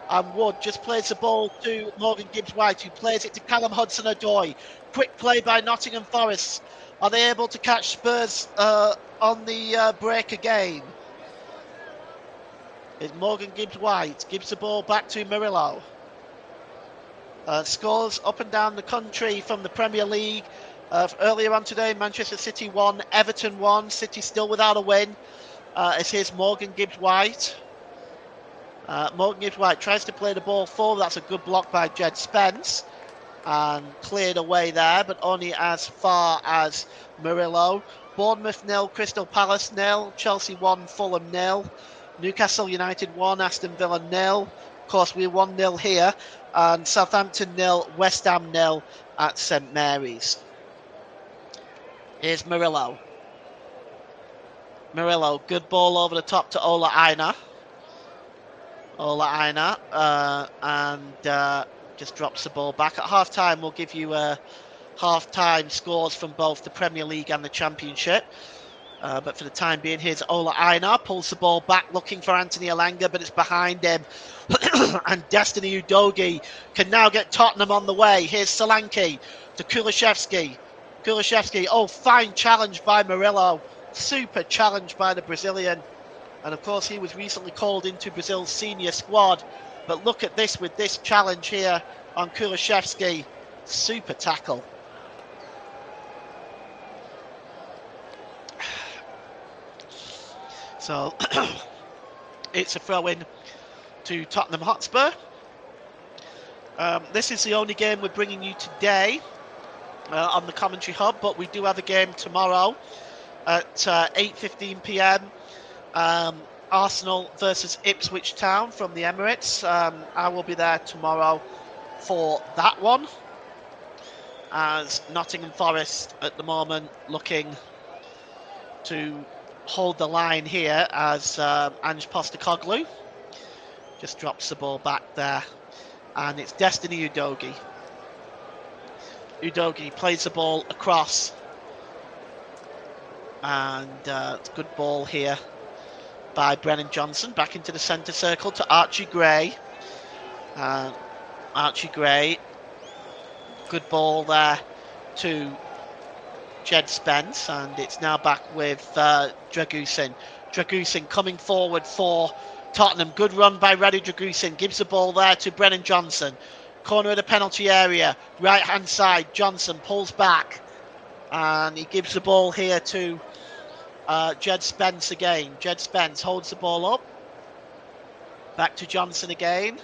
And Wood just plays the ball to Morgan Gibbs-White, who plays it to Callum Hudson-Odoi. Quick play by Nottingham Forest. Are they able to catch Spurs on the break again? It's Morgan Gibbs-White. Gives the ball back to Murillo. Scores up and down the country from the Premier League. Earlier on today, Manchester City won, Everton won. City still without a win. It's here's Morgan Gibbs-White. Morgan Gibbs-White tries to play the ball forward. That's a good block by Jed Spence. And cleared away there, but only as far as Murillo. Bournemouth 0, Crystal Palace 0, Chelsea 1, Fulham 0, Newcastle United 1, Aston Villa 0. Of course, we're 1-0 here. And Southampton 0, West Ham 0 at St Mary's. Here's Murillo. Murillo, good ball over the top to Ola Aina. Ola Aina, and just drops the ball back. At half-time, we'll give you half-time scores from both the Premier League and the Championship. But for the time being, here's Ola Aina. Pulls the ball back, looking for Anthony Elanga, but it's behind him. And Destiny Udogie can now get Tottenham on the way. Here's Solanke to Kulishevsky. Kulishevsky, oh, fine challenge by Murillo. Super challenge by the Brazilian. And of course, he was recently called into Brazil's senior squad. But look at this with this challenge here on Kulishevsky. Super tackle. So it's a throw-in to Tottenham Hotspur. This is the only game we're bringing you today on the Commentary Hub, but we do have a game tomorrow at 8:15 p.m. Arsenal versus Ipswich Town from the Emirates. I will be there tomorrow for that one, as Nottingham Forest at the moment looking to hold the line here as Ange Postecoglou just drops the ball back there, and it's Destiny Udogie. Udogie plays the ball across. And it's a good ball here by Brennan Johnson. Back into the centre circle to Archie Gray. Archie Gray. Good ball there to Jed Spence. And it's now back with Dragusin. Dragusin coming forward for Tottenham. Good run by Radu Dragusin. Gives the ball there to Brennan Johnson. Corner of the penalty area. Right hand side. Johnson pulls back. And he gives the ball here to Jed Spence again. Jed Spence holds the ball up. Back to Johnson again.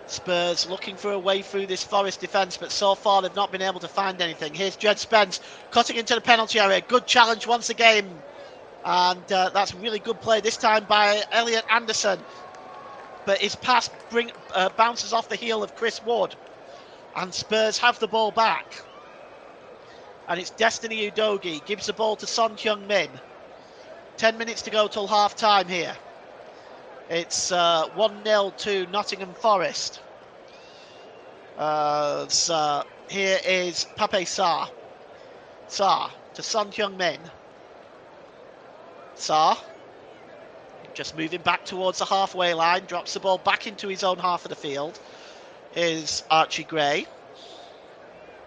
Spurs looking for a way through this Forest defence, but so far they've not been able to find anything. Here's Jed Spence cutting into the penalty area. Good challenge once again. And that's really good play this time by Elliot Anderson. But his pass bounces off the heel of Chris Wood. And Spurs have the ball back. And it's Destiny Udogie. Gives the ball to Son Heung-min. 10 minutes to go till half time here. It's 1-0 to Nottingham Forest. So here is Pape Sarr. Sarr to Son Heung-min. Sarr just moving back towards the halfway line. Drops the ball back into his own half of the field. Is Archie Gray.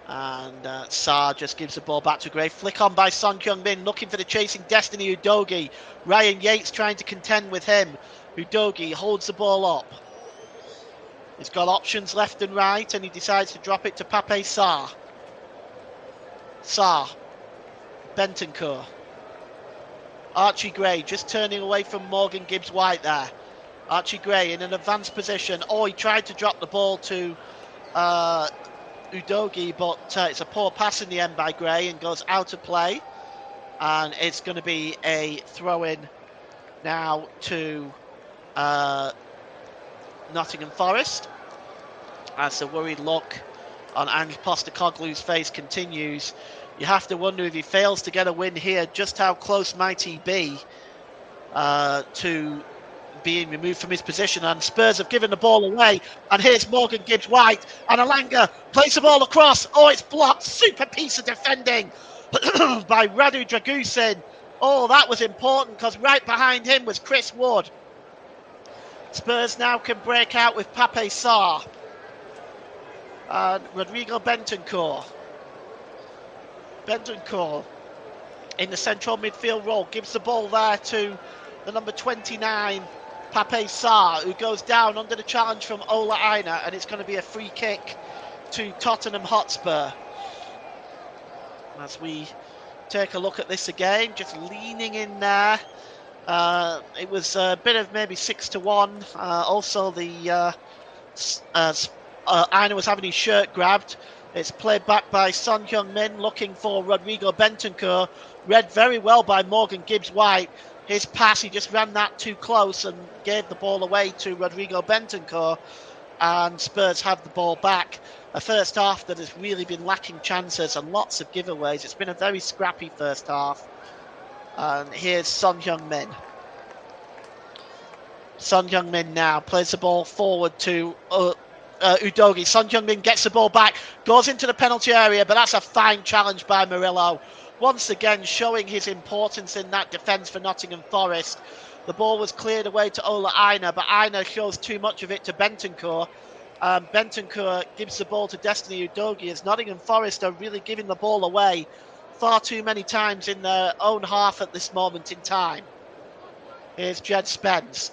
And Sarr just gives the ball back to Gray. Flick on by Son Heung-min, looking for the chasing Destiny Udogie. Ryan Yates trying to contend with him. Udogie holds the ball up. He's got options left and right, and he decides to drop it to Pape Sarr. Sarr. Bentancur. Archie Gray just turning away from Morgan Gibbs-White there. Archie Gray in an advanced position. Oh, he tried to drop the ball to Udogie, but it's a poor pass in the end by Gray and goes out of play. And it's going to be a throw-in now to Nottingham Forest. As the worried look on Ange Postecoglou's face continues, you have to wonder if he fails to get a win here, just how close might he be to being removed from his position. And Spurs have given the ball away, and here's Morgan Gibbs-White, and Alanga plays the ball across. Oh, it's blocked. Super piece of defending by Radu Dragusin. Oh, that was important, because right behind him was Chris Wood. Spurs now can break out with Pape Sarr and Rodrigo Bentancur. Bentancur in the central midfield role gives the ball there to the number 29, Pape Sarr, who goes down under the challenge from Ola Aina, and it's going to be a free kick to Tottenham Hotspur. As we take a look at this again, just leaning in there. It was a bit of maybe 6-1. Also, the Aina was having his shirt grabbed. It's played back by Son Heung-min, looking for Rodrigo Bentancur. Read very well by Morgan Gibbs-White. His pass, he just ran that too close and gave the ball away to Rodrigo Bentancur. And Spurs have the ball back. A first half that has really been lacking chances and lots of giveaways. It's been a very scrappy first half. And here's Son Heung-min. Son Heung-min now plays the ball forward to Udogie. Son Heung-min gets the ball back, goes into the penalty area, but that's a fine challenge by Murillo. Once again showing his importance in that defence for Nottingham Forest. The ball was cleared away to Ola Aina, but Aina shows too much of it to Bentancur. Bentancur gives the ball to Destiny Udogie, as Nottingham Forest are really giving the ball away far too many times in their own half at this moment in time. Here's Jed Spence.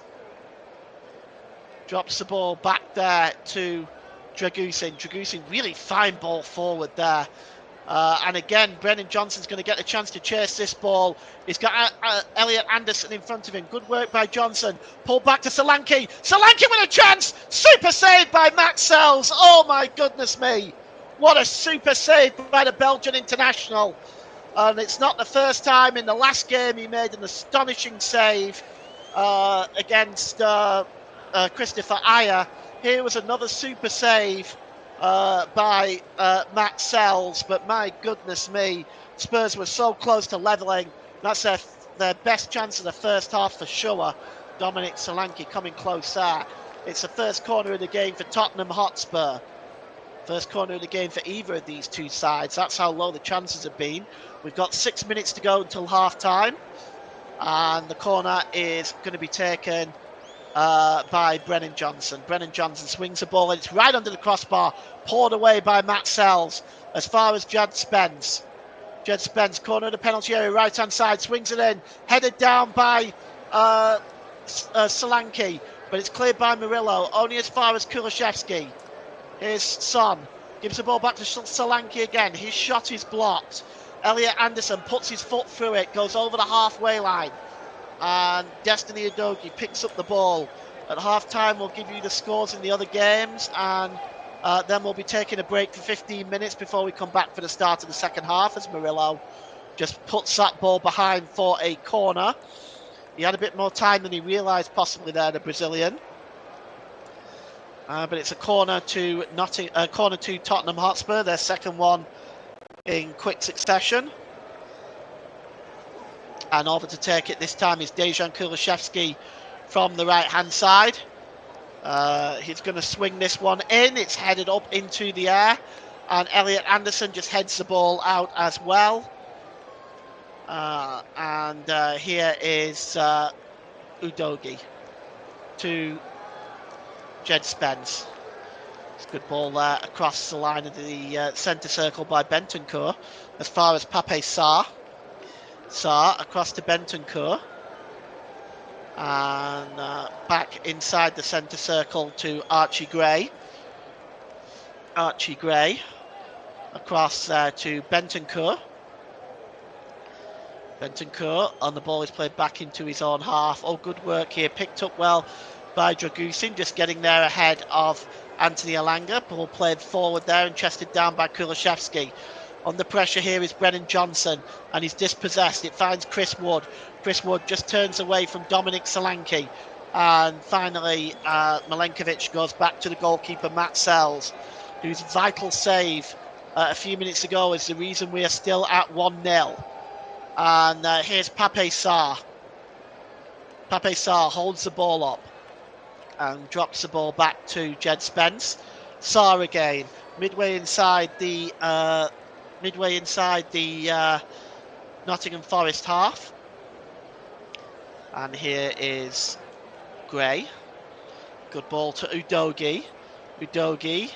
Drops the ball back there to Dragusin. Dragusin, really fine ball forward there. And again, Brennan Johnson's going to get a chance to chase this ball. He's got Elliot Anderson in front of him. Good work by Johnson. Pulled back to Solanke. Solanke with a chance. Super save by Max Sells. Oh my goodness me. What a super save by the Belgian international. And it's not the first time. In the last game, he made an astonishing save against Christopher Ayer. Here was another super save by Max Sells, but my goodness me, Spurs were so close to levelling. That's their best chance of the first half for sure. Dominic Solanke coming close there. It's the first corner of the game for Tottenham Hotspur. First corner of the game for either of these two sides. That's how low the chances have been. We've got 6 minutes to go until half time. And the corner is going to be taken by Brennan Johnson. Brennan Johnson swings the ball and it's right under the crossbar, poured away by Matt Sells as far as Jed Spence. Jed Spence, corner of the penalty area, right hand side, swings it in, headed down by Solanke, but it's cleared by Murillo, only as far as Kulishevsky. Here's Son, gives the ball back to Solanke again. His shot is blocked. Elliot Anderson puts his foot through it, goes over the halfway line, and Destiny Udogie picks up the ball. At half-time, we'll give you the scores in the other games, and then we'll be taking a break for 15 minutes before we come back for the start of the second half, as Murillo just puts that ball behind for a corner. He had a bit more time than he realised possibly there, the Brazilian. But it's a corner to Tottenham Hotspur, their second one in quick succession. And over to take it this time is Dejan Kulishevsky from the right-hand side. He's going to swing this one in. It's headed up into the air. And Elliot Anderson just heads the ball out as well. Here is Udogie to Jed Spence. It's a good ball there across the line of the centre circle by Bentancur as far as Pape Sarr. Sarr across to Bentancur. And back inside the centre circle to Archie Gray. Archie Gray across to Bentancur. Bentancur on the ball is played back into his own half. Oh, good work here. Picked up well by Dragusin, just getting there ahead of Anthony Elanga. Ball played forward there and chested down by Kulishevsky. Under pressure here is Brennan Johnson, and he's dispossessed. It finds Chris Wood. Chris Wood just turns away from Dominic Solanke. And finally, Milenkovic goes back to the goalkeeper, Matt Sells, whose vital save a few minutes ago is the reason we are still at 1-0. And here's Pape Sarr. Pape Sarr holds the ball up and drops the ball back to Jed Spence. Sarr again, midway inside the Nottingham Forest half. And here is Gray. Good ball to Udogie. Udogie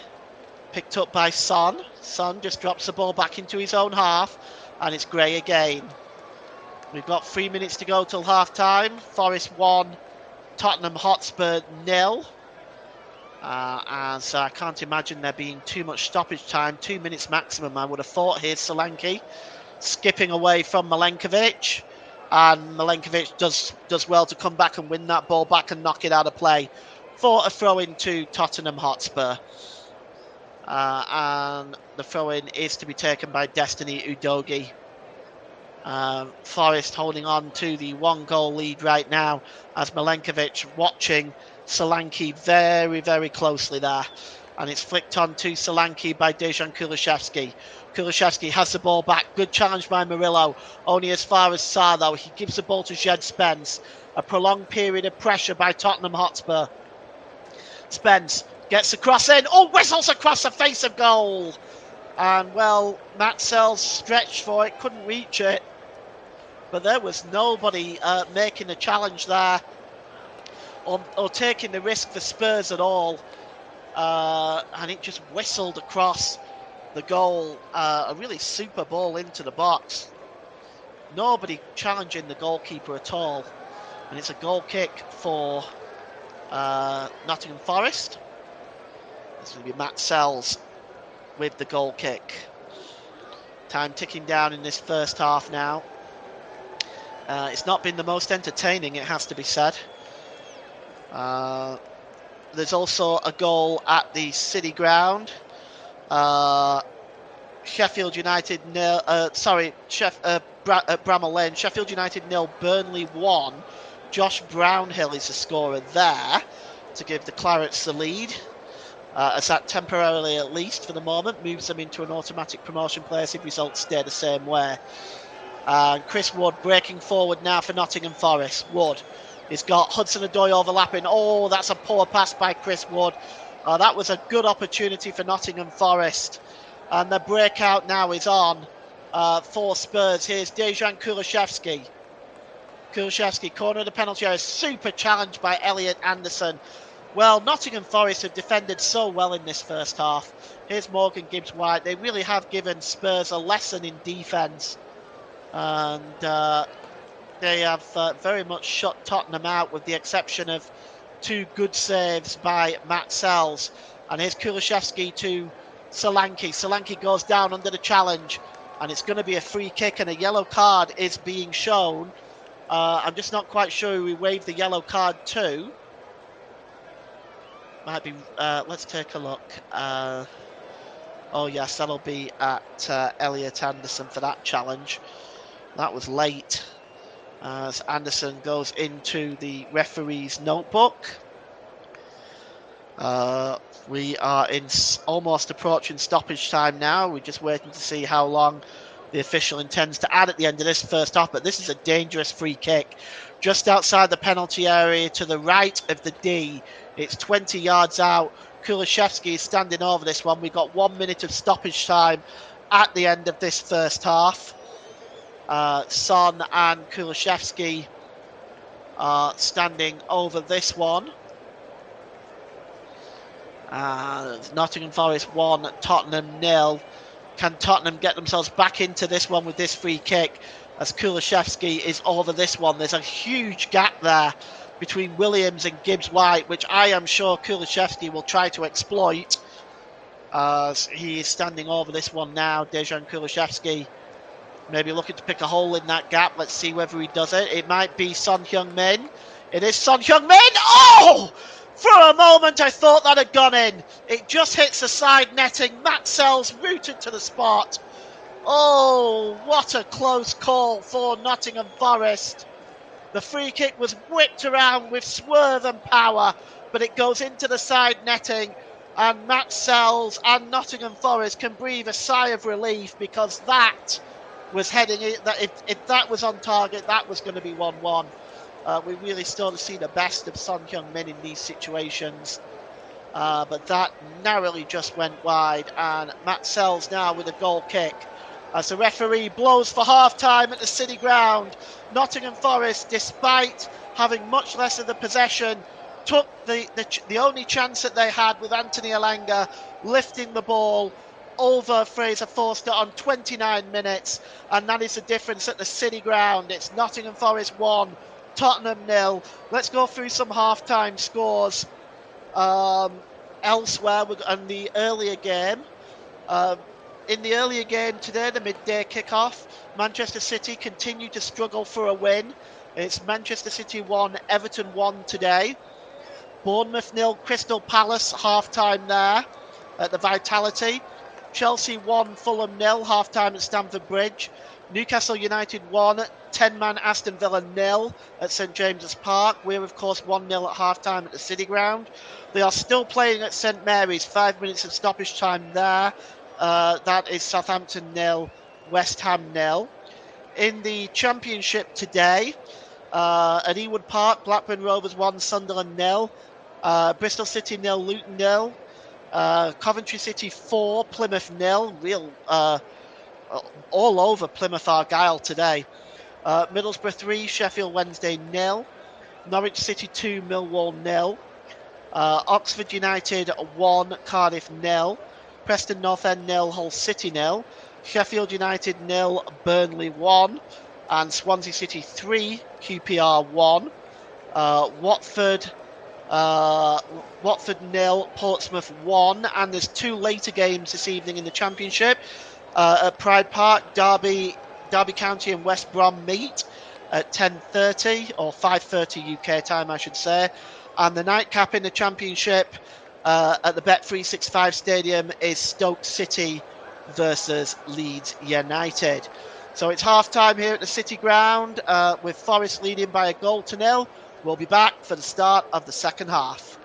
picked up by Son. Son just drops the ball back into his own half, and it's Gray again. We've got 3 minutes to go till half time. Forest 1, Tottenham Hotspur 0. As I can't imagine there being too much stoppage time. 2 minutes maximum, I would have thought. Here's Solanke skipping away from Milenkovic. And Milenkovic does well to come back and win that ball back and knock it out of play for a throw-in to Tottenham Hotspur. And the throw-in is to be taken by Destiny Udogie. Forest holding on to the 1-goal lead right now as Milenkovic watching Solanke very, very closely there. And it's flicked on to Solanke by Dejan Kulishevsky. Kulishevsky has the ball back. Good challenge by Murillo. Only as far as Sarr, though. He gives the ball to Jed Spence. A prolonged period of pressure by Tottenham Hotspur. Spence gets the cross in. Oh, whistles across the face of goal. And, well, Matt Sells stretched for it. Couldn't reach it. But there was nobody making a challenge there or taking the risk for Spurs at all. And it just whistled across the goal. A really super ball into the box. Nobody challenging the goalkeeper at all. And it's a goal kick for Nottingham Forest. It's going to be Matt Sells with the goal kick. Time ticking down in this first half now. It's not been the most entertaining, it has to be said. There's also a goal at the City Ground. Sheffield United nil. Bramall Lane. Sheffield United 0, Burnley 1. Josh Brownhill is the scorer there to give the Clarets the lead. As that temporarily, at least for the moment, moves them into an automatic promotion place if results stay the same way. Chris Wood breaking forward now for Nottingham Forest. Wood has got Hudson-Odoi overlapping. Oh, that's a poor pass by Chris Wood. That was a good opportunity for Nottingham Forest. And the breakout now is on for Spurs. Here's Dejan Kulusevski. Kulusevski, corner of the penalty area, super challenged by Elliot Anderson. Well, Nottingham Forest have defended so well in this first half. Here's Morgan Gibbs-White. They really have given Spurs a lesson in defence. And they have very much shut Tottenham out, with the exception of 2 good saves by Matt Sells. And here's Kulusevski to Solanke. Solanke goes down under the challenge, and it's going to be a free kick, and a yellow card is being shown. I'm just not quite sure who we waved the yellow card to. Might be, let's take a look. Oh yes, that'll be at Elliot Anderson for that challenge. That was late, as Anderson goes into the referee's notebook. We are almost approaching stoppage time now. We're just waiting to see how long the official intends to add at the end of this first half. But this is a dangerous free kick just outside the penalty area to the right of the D. It's 20 yards out. Kulusevski is standing over this one. We've got 1 minute of stoppage time at the end of this first half. Son and Kulusevski are standing over this one. Nottingham Forest 1, Tottenham 0. Can Tottenham get themselves back into this one with this free kick, as Kulusevski is over this one? There's a huge gap there between Williams and Gibbs-White, which I am sure Kulusevski will try to exploit, as he is standing over this one now. Dejan Kulusevski maybe looking to pick a hole in that gap. Let's see whether he does it. It might be Son Heung-min. It is Son Heung-min. Oh! For a moment, I thought that had gone in. It just hits the side netting. Matt Sells rooted to the spot. Oh, what a close call for Nottingham Forest. The free kick was whipped around with swerve and power, but it goes into the side netting, and Matt Sells and Nottingham Forest can breathe a sigh of relief, because that was heading in. If that was on target, that was going to be 1-1. We really still to see the best of Son Heung-min in these situations. But that narrowly just went wide. And Matt Sells now with a goal kick, as the referee blows for half-time at the City Ground. Nottingham Forest, despite having much less of the possession, took the only chance that they had, with Anthony Elanga lifting the ball over Fraser Forster on 29 minutes. And that is the difference at the City Ground. It's Nottingham Forest 1, Tottenham 0. Let's go through some half-time scores elsewhere in the earlier game. In the earlier game today, the midday kickoff, Manchester City continue to struggle for a win. It's Manchester City 1, Everton 1 today. Bournemouth 0, Crystal Palace half-time there at the Vitality. Chelsea 1, Fulham 0, half-time at Stamford Bridge. Newcastle United 1, 10-man Aston Villa 0 at St James's Park. We're, of course, 1-0 at half-time at the City Ground. They are still playing at St Mary's, 5 minutes of stoppage time there. That is Southampton 0, West Ham 0. In the Championship today, at Ewood Park, Blackburn Rovers 1, Sunderland 0. Bristol City 0, Luton 0. Coventry City 4, Plymouth 0. Real all over Plymouth Argyle today. Middlesbrough 3, Sheffield Wednesday 0. Norwich City 2, Millwall 0. Oxford United 1, Cardiff 0. Preston North End 0, Hull City 0. Sheffield United 0, Burnley 1. And Swansea City 3, QPR 1. Watford 0, Portsmouth 1. And there's 2 later games this evening in the Championship. At Pride Park, Derby County and West Brom meet at 10:30 or 5:30 UK time, I should say. And the nightcap in the Championship at the Bet365 Stadium is Stoke City versus Leeds United. So it's half-time here at the City Ground, with Forest leading by a 1-0. We'll be back for the start of the second half.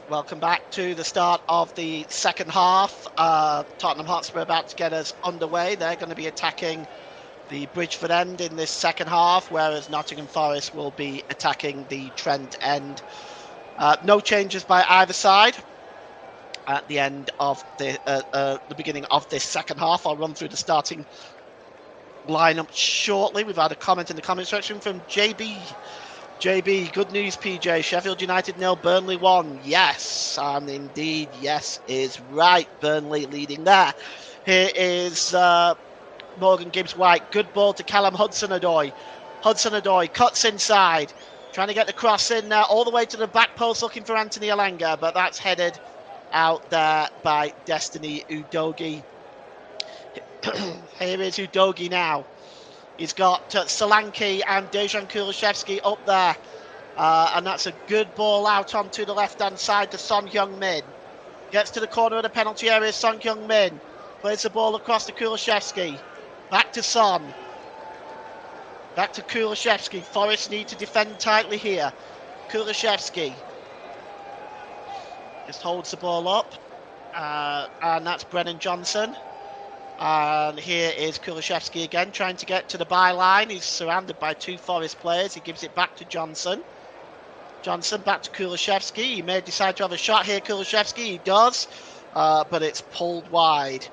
Welcome back to the start of the second half. Tottenham Hotspur about to get us underway. They're going to be attacking the Bridgeford end in this second half, whereas Nottingham Forest will be attacking the Trent end. No changes by either side at the end of the beginning of this second half. I'll run through the starting lineup shortly. We've had a comment in the comment section from JB, good news, PJ. Sheffield United 0, Burnley 1. Yes, and indeed, yes is right. Burnley leading there. Here is Morgan Gibbs-White. Good ball to Callum Hudson-Odoi. Hudson-Odoi cuts inside, trying to get the cross in there, all the way to the back post, looking for Anthony Elanga, but that's headed out there by Destiny Udogie. Here is Udogie now. He's got Solanke and Dejan Kulusevski up there. And that's a good ball out onto the left-hand side to Son Heung-min. Gets to the corner of the penalty area. Son Heung-min plays the ball across to Kulusevski. Back to Son. Back to Kulusevski. Forest need to defend tightly here. Kulusevski just holds the ball up. And that's Brennan Johnson. And here is Kulusevski again, trying to get to the byline. He's surrounded by two Forest players. He gives it back to Johnson. Johnson back to Kulusevski. He may decide to have a shot here, Kulusevski. He does, but it's pulled wide.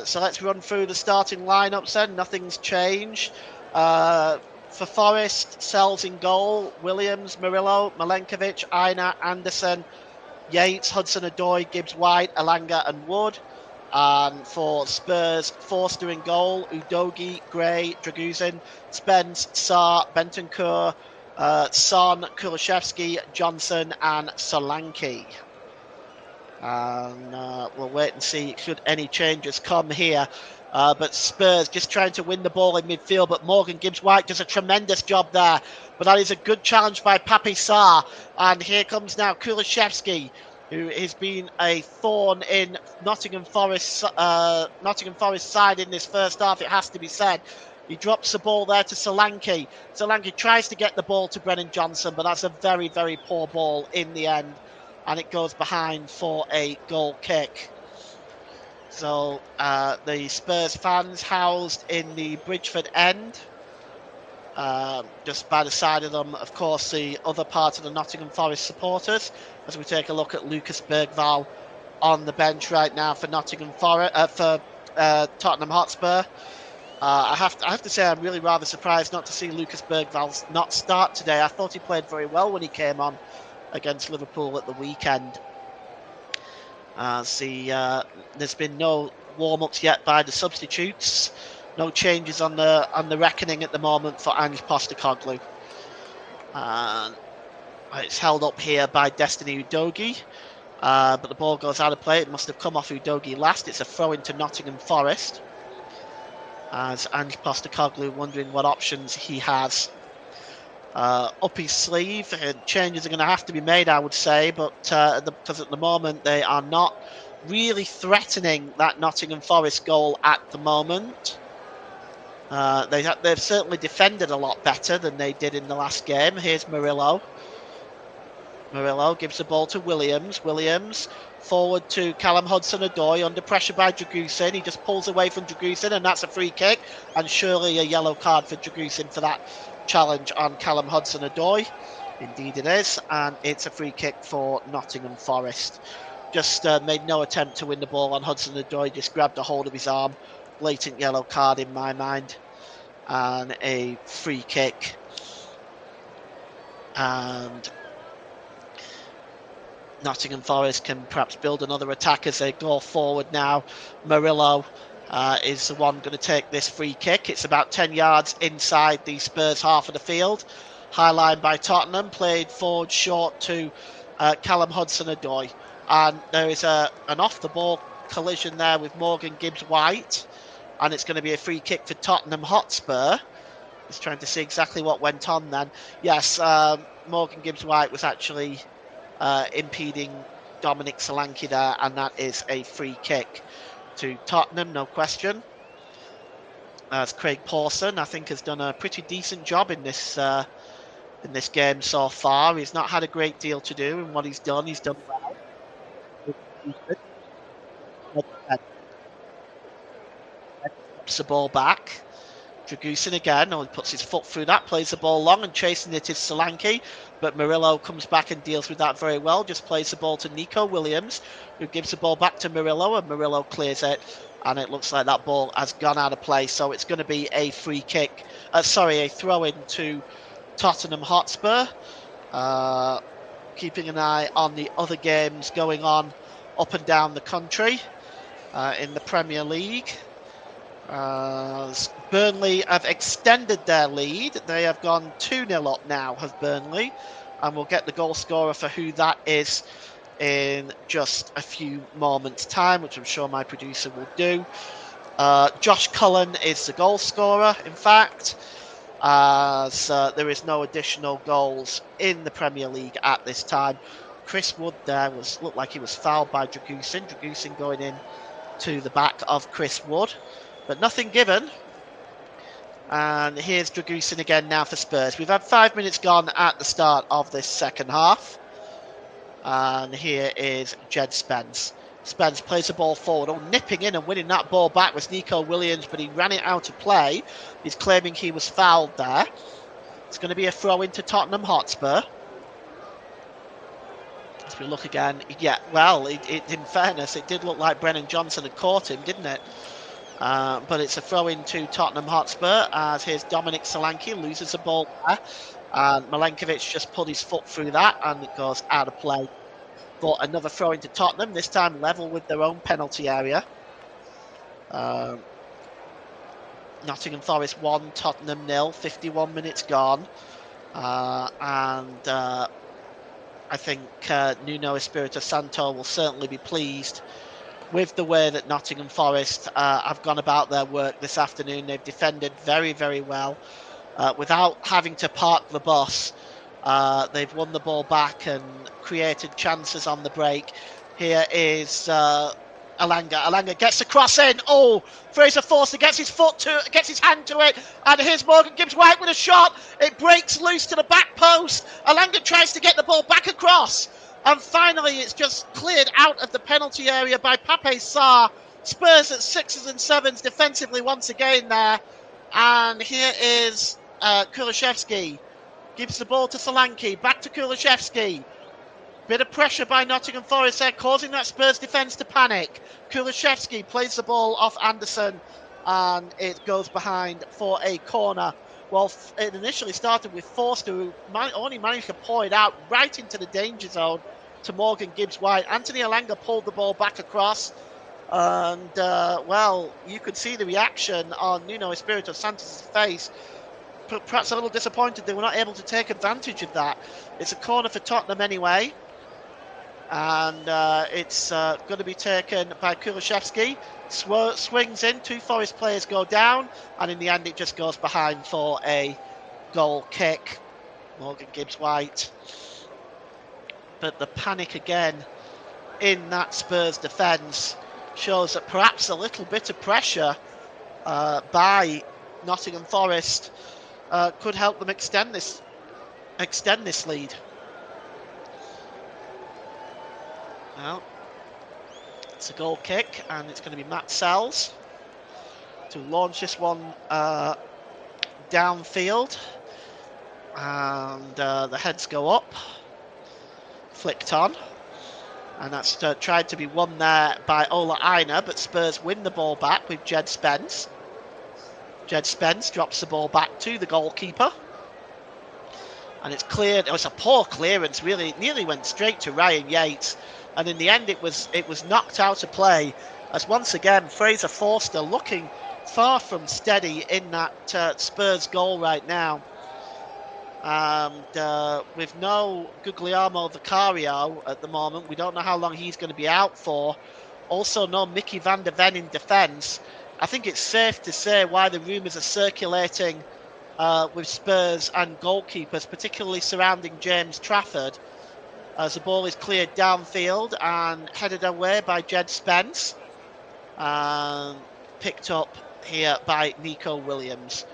So let's run through the starting lineups then. Nothing's changed. For Forest, Sells in goal. Williams, Murillo, Milenkovic, Aina, Anderson, Yates, Hudson-Odoi, Gibbs-White, Elanga and Wood. And for Spurs, Forster in goal, Udogie, Gray, Draguzin, Spence, Sarr, Bentancur, Son, Kulusevski, Johnson and Solanke. And we'll wait and see should any changes come here. But Spurs just trying to win the ball in midfield, but Morgan Gibbs-White does a tremendous job there. But that is a good challenge by Papi Sarr. And here comes now Kulusevski, who has been a thorn in Nottingham Forest side in this first half, it has to be said. He drops the ball there to Solanke. Solanke tries to get the ball to Brennan Johnson, but that's a very, very poor ball in the end. And it goes behind for a goal kick. So the Spurs fans housed in the Bridgeford end. Just by the side of them, of course, the other part of the Nottingham Forest supporters, as we take a look at Lucas Bergvall on the bench right now for Nottingham Forest, for Tottenham Hotspur. I have to say I'm really rather surprised not to see Lucas Bergvall not start today. I thought he played very well when he came on against Liverpool at the weekend. There's been no warm-ups yet by the substitutes. No changes on the reckoning at the moment for Ange Postecoglou. And it's held up here by Destiny Udogie. But the ball goes out of play. It must have come off Udogie last. It's a throw into Nottingham Forest. As Ange Postecoglou wondering what options he has up his sleeve. Changes are going to have to be made, I would say, but because at the moment they are not really threatening that Nottingham Forest goal at the moment. They've certainly defended a lot better than they did in the last game. Here's Murillo. Murillo gives the ball to Williams. Williams forward to Callum Hudson-Odoi under pressure by Dragusin. He just pulls away from Dragusin, and that's a free kick. And surely a yellow card for Dragusin for that challenge on Callum Hudson-Odoi. Indeed it is. And it's a free kick for Nottingham Forest. Just made no attempt to win the ball on Hudson-Odoi. Just grabbed a hold of his arm. Blatant yellow card in my mind. And a free kick. And Nottingham Forest can perhaps build another attack as they go forward now. Murillo is the one going to take this free kick. It's about 10 yards inside the Spurs half of the field. High line by Tottenham, played forward short to Callum Hudson-Odoi. And there is an off-the-ball collision there with Morgan Gibbs-White. And it's going to be a free kick for Tottenham Hotspur. Just trying to see exactly what went on then. Yes, Morgan Gibbs-White was actually impeding Dominic Solanke there, and that is a free kick to Tottenham, no question. As Craig Pawson, I think, has done a pretty decent job in this game so far. He's not had a great deal to do, and what he's done well. Puts the ball back. Dragusin again, he puts his foot through that, plays the ball long, and chasing it is Solanke, but Murillo comes back and deals with that very well, just plays the ball to Nico Williams, who gives the ball back to Murillo, and Murillo clears it, and it looks like that ball has gone out of play, so it's going to be a free kick, a throw-in to Tottenham Hotspur. Keeping an eye on the other games going on up and down the country in the Premier League. Burnley have extended their lead. They have gone 2-0 up now, have Burnley. And we'll get the goal scorer for who that is in just a few moments' time, which I'm sure my producer will do. Josh Cullen is the goal scorer, in fact, as there is no additional goals in the Premier League at this time. Chris Wood there looked like he was fouled by Dragusin. Dragusin going in to the back of Chris Wood. But nothing given. And here's Dragusin again now for Spurs. We've had 5 minutes gone at the start of this second half. And here is Jed Spence. Spence plays the ball forward. Oh, nipping in and winning that ball back was Nico Williams, but he ran it out of play. He's claiming he was fouled there. It's going to be a throw into Tottenham Hotspur. As we look again, yeah, well, in fairness, it did look like Brennan Johnson had caught him, didn't it? But it's a throw into Tottenham Hotspur, as here's Dominic Solanke, loses the ball there. And Milenkovic just pulled his foot through that, and it goes out of play. But another throw into Tottenham, this time level with their own penalty area. Nottingham Forest 1, Tottenham 0, 51 minutes gone. I think Nuno Espirito Santo will certainly be pleased with the way that Nottingham Forest have gone about their work this afternoon. They've defended very, very well without having to park the bus. They've won the ball back and created chances on the break. Here is Alanga. Alanga gets the cross in. Oh, Fraser Forster gets his hand to it. And here's Morgan Gibbs-White with a shot. It breaks loose to the back post. Alanga tries to get the ball back across. And finally, it's just cleared out of the penalty area by Pape Sarr. Spurs at 6s and 7s defensively once again there. And here is Kulishevsky. Gives the ball to Solanke. Back to Kulishevsky. Bit of pressure by Nottingham Forest there, causing that Spurs defence to panic. Kulishevsky plays the ball off Anderson. And it goes behind for a corner. Well, it initially started with Forster, who only managed to pour it out right into the danger zone to Morgan Gibbs-White. Anthony Alanga pulled the ball back across, And, well, you could see the reaction on Nuno Espirito Santos' face. Perhaps a little disappointed they were not able to take advantage of that. It's a corner for Tottenham anyway. And it's going to be taken by Kulishevsky. Swings in, 2 Forest players go down. And in the end, it just goes behind for a goal kick. Morgan Gibbs-White. But the panic again in that Spurs defence shows that perhaps a little bit of pressure by Nottingham Forest could help them extend this lead. Well, it's a goal kick, and it's going to be Matt Sells to launch this one downfield, and the heads go up, flicked on. And that's tried to be won there by Ola Aina, but Spurs win the ball back with Jed Spence. Jed Spence drops the ball back to the goalkeeper. And it's cleared. It was a poor clearance, really. It nearly went straight to Ryan Yates. And in the end, it was knocked out of play. As once again, Fraser Forster looking far from steady in that Spurs goal right now. And with no Guglielmo Vicario at the moment, we don't know how long he's going to be out for. Also, no Mickey van der Ven in defence. I think it's safe to say why the rumours are circulating with Spurs and goalkeepers, particularly surrounding James Trafford, as the ball is cleared downfield and headed away by Jed Spence, picked up here by Nico Williams.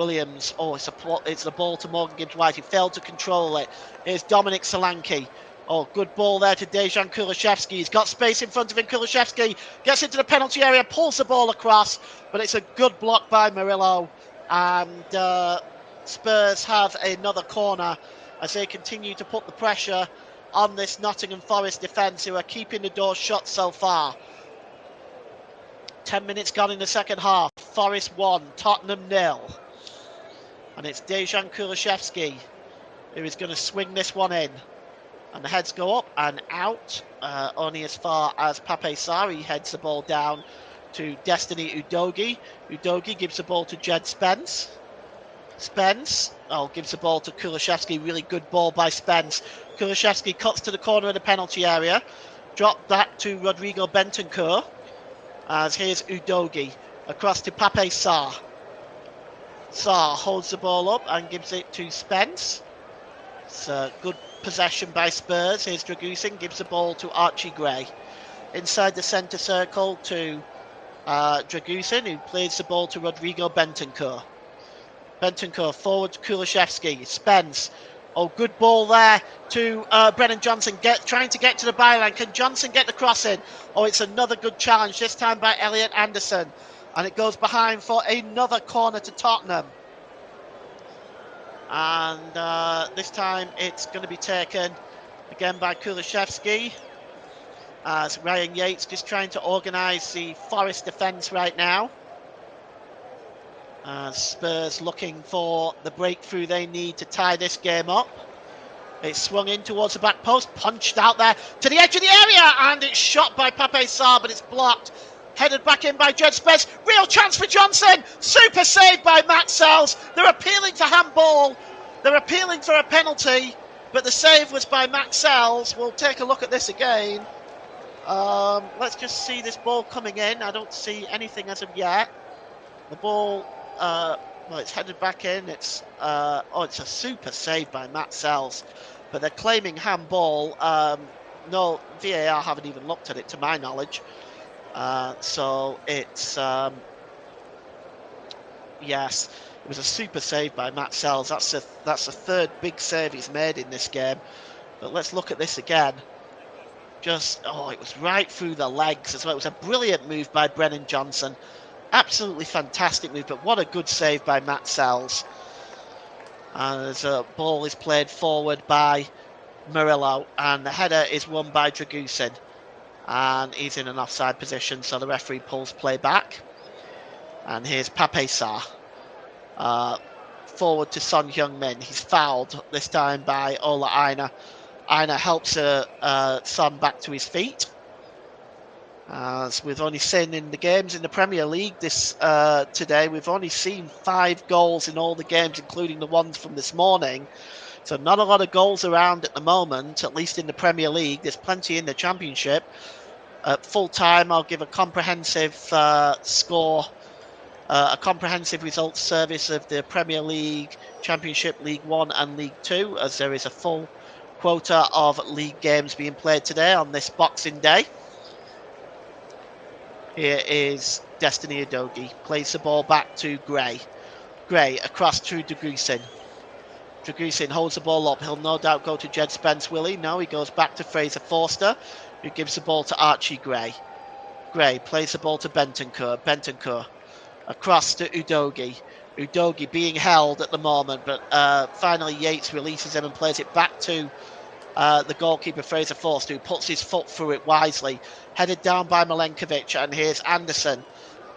It's the ball to Morgan Gibbs-White. He failed to control it. Here's Dominic Solanke. Oh, good ball there to Dejan Kulishevsky. He's got space in front of him. Kulishevsky gets into the penalty area, pulls the ball across, but it's a good block by Murillo. And Spurs have another corner as they continue to put the pressure on this Nottingham Forest defence, who are keeping the door shut so far. 10 minutes gone in the second half. Forest 1, Tottenham 0. And it's Dejan Kulishevsky who is going to swing this one in. And the heads go up and out, only as far as Pape Sarri heads the ball down to Destiny Udogie. Udogie gives the ball to Jed Spence. Spence gives the ball to Kulishevsky. Really good ball by Spence. Kulishevsky cuts to the corner of the penalty area. Drop back to Rodrigo Bentancur. As here's Udogie across to Pape Sarr. Sarr holds the ball up and gives it to Spence. It's a good possession by Spurs. Here's Dragusin, gives the ball to Archie Gray. Inside the centre circle to Dragusin, who plays the ball to Rodrigo Bentancur. Bentancur forward to Kulishevsky. Spence. Oh, good ball there to Brennan Johnson, trying to get to the byline. Can Johnson get the cross in? Oh, it's another good challenge, this time by Elliot Anderson. And it goes behind for another corner to Tottenham. And this time it's going to be taken again by Kulishevsky. As Ryan Yates just trying to organise the Forest defence right now. Spurs looking for the breakthrough they need to tie this game up. It's swung in towards the back post, punched out there to the edge of the area, and it's shot by Pape Sarr, but it's blocked. Headed back in by Jed Spence. Real chance for Johnson. Super save by Matt Sells. They're appealing for handball. They're appealing for a penalty, but the save was by Matt Sells. We'll take a look at this again. Let's just see this ball coming in. I don't see anything as of yet. The ball, well, it's headed back in. It's a super save by Matt Sells, but they're claiming handball. No, VAR haven't even looked at it, to my knowledge. So it's yes, it was a super save by Matt Sells. That's the third big save he's made in this game. But let's look at this again. It was right through the legs as well. It was a brilliant move by Brennan Johnson. Absolutely fantastic move, but what a good save by Matt Sells. And as a ball is played forward by Murillo, and the header is won by Dragusin. And he's in an offside position, so the referee pulls play back. And here's Pape Sarr. Forward to Son Heung-min. He's fouled, this time by Ola Aina. Aina helps Son back to his feet. As we've only seen in the games in the Premier League this today, we've only seen 5 goals in all the games, including the ones from this morning. So not a lot of goals around at the moment, at least in the Premier League. There's plenty in the Championship. At full time, I'll give a comprehensive score, a comprehensive results service of the Premier League, Championship, League One and League Two, as there is a full quota of league games being played today on this Boxing Day. Here is Destiny Udogie, plays the ball back to Gray. Gray across to Degusin. Degusin holds the ball up. He'll no doubt go to Jed Spence, will he? No, he goes back to Fraser Forster, who gives the ball to Archie Gray. Gray plays the ball to Bentancur. Bentancur across to Udogie. Udogie being held at the moment, but finally Yates releases him and plays it back to the goalkeeper Fraser Forster, who puts his foot through it wisely. Headed down by Milenkovic, and here's Anderson.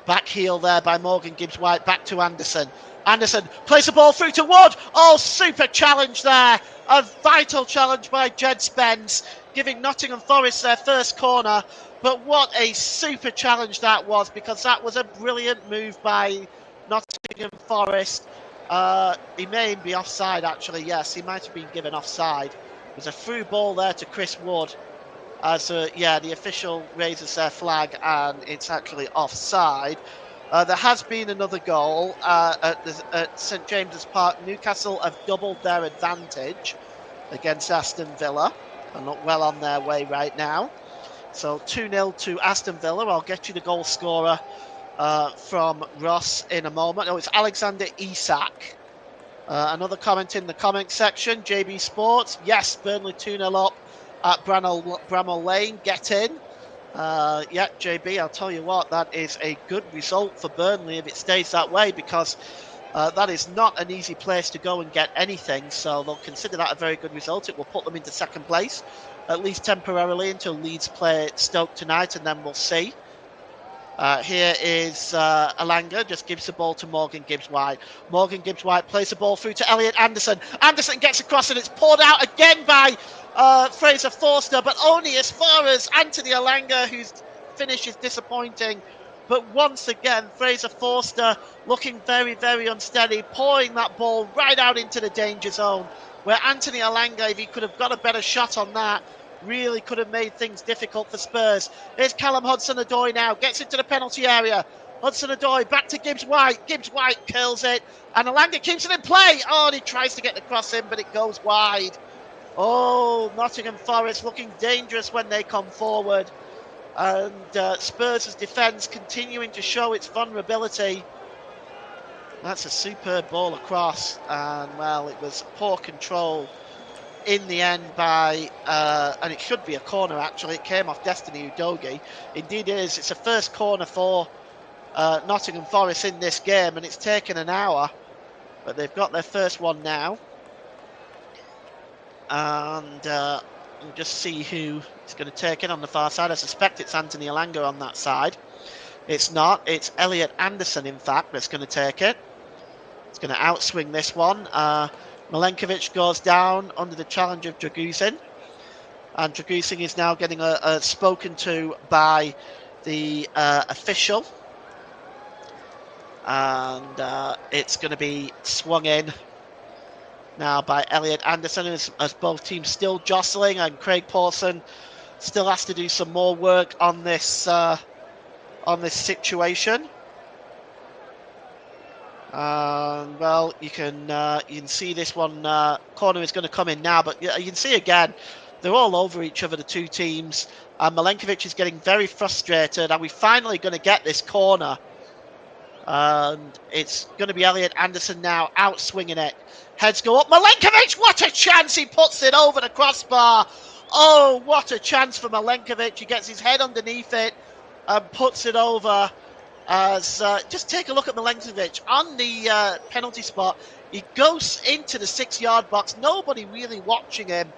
Back heel there by Morgan Gibbs-White, back to Anderson. Anderson plays the ball through to Wood. Oh, super challenge there. A vital challenge by Jed Spence, giving Nottingham Forest their first corner. But what a super challenge that was, because that was a brilliant move by Nottingham Forest. He may be offside, actually. Yes, he might have been given offside. There's a through ball there to Chris Wood. As the official raises their flag and it's actually offside. There has been another goal at St James's Park. Newcastle have doubled their advantage against Aston Villa and look well on their way right now. So 2-0 to Aston Villa. I'll get you the goal scorer from Ross in a moment. Oh, it's Alexander Isak. Another comment in the comment section. JB Sports. Yes, Burnley 2-0 up at Bramall Lane. Get in. Yeah, JB, I'll tell you what, that is a good result for Burnley if it stays that way, because that is not an easy place to go and get anything. So they'll consider that a very good result. It will put them into second place, at least temporarily, until Leeds play Stoke tonight, and then we'll see. Here is Alanga, just gives the ball to Morgan Gibbs-White. Morgan Gibbs-White plays the ball through to Elliot Anderson. Anderson gets across and it's poured out again by Fraser Forster, but only as far as Anthony Alanga, whose finish is disappointing. But once again, Fraser Forster looking very, very unsteady, pouring that ball right out into the danger zone, where Anthony Alanga, if he could have got a better shot on that, really could have made things difficult for Spurs. Here's Callum Hudson-Odoi now, gets into the penalty area. Hudson-Odoi back to Gibbs-White. Gibbs-White kills it, and Alanga keeps it in play. Oh, and he tries to get the cross in, but it goes wide. Oh, Nottingham Forest looking dangerous when they come forward. And Spurs' defence continuing to show its vulnerability. That's a superb ball across, and well, it was poor control in the end by, and it should be a corner actually. It came off Destiny Udogie. Indeed it is. It's a first corner for Nottingham Forest in this game, and it's taken an hour, but they've got their first one now. And we'll just see who is going to take it on the far side. I suspect it's Anthony Alanga on that side. It's not. It's Elliot Anderson, in fact, that's going to take it. It's going to outswing this one. Milenkovic goes down under the challenge of Degusin. And Degusin is now getting spoken to by the official. And it's going to be swung in now by Elliot Anderson, as both teams still jostling, and Craig Pawson still has to do some more work on this situation. Well, you can see this one corner is going to come in now, but you can see again they're all over each other, the two teams, and Milenkovic is getting very frustrated. Are we finally going to get this corner? And it's going to be Elliot Anderson now out swinging it. Heads go up. Milenkovic, what a chance! He puts it over the crossbar. Oh, what a chance for Milenkovic. He gets his head underneath it and puts it over. As just take a look at Milenkovic on the penalty spot. He goes into the 6-yard box. Nobody really watching him.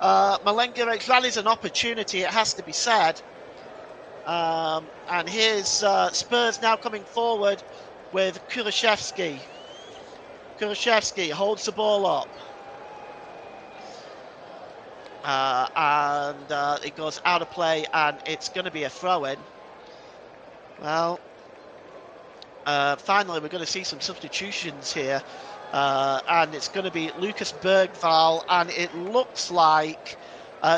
Milenkovic, that is an opportunity, it has to be said. And here's Spurs now coming forward with Kulishevsky. Kulishevsky holds the ball up. And it goes out of play, and it's going to be a throw-in. Well, finally we're going to see some substitutions here. And it's going to be Lucas Bergvall, and it looks like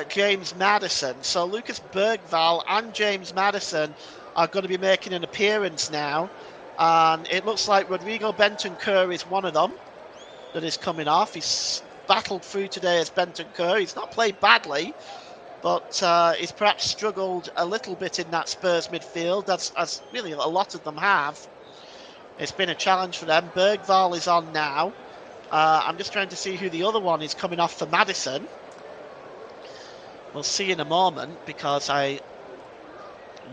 James Maddison. So Lucas Bergvall and James Maddison are going to be making an appearance now. And it looks like Rodrigo Bentancur is one of them that is coming off. He's battled through today as Bentancur. He's not played badly, but he's perhaps struggled a little bit in that Spurs midfield, as really a lot of them have. It's been a challenge for them. Bergvall is on now. I'm just trying to see who the other one is coming off for Maddison. We'll see in a moment, because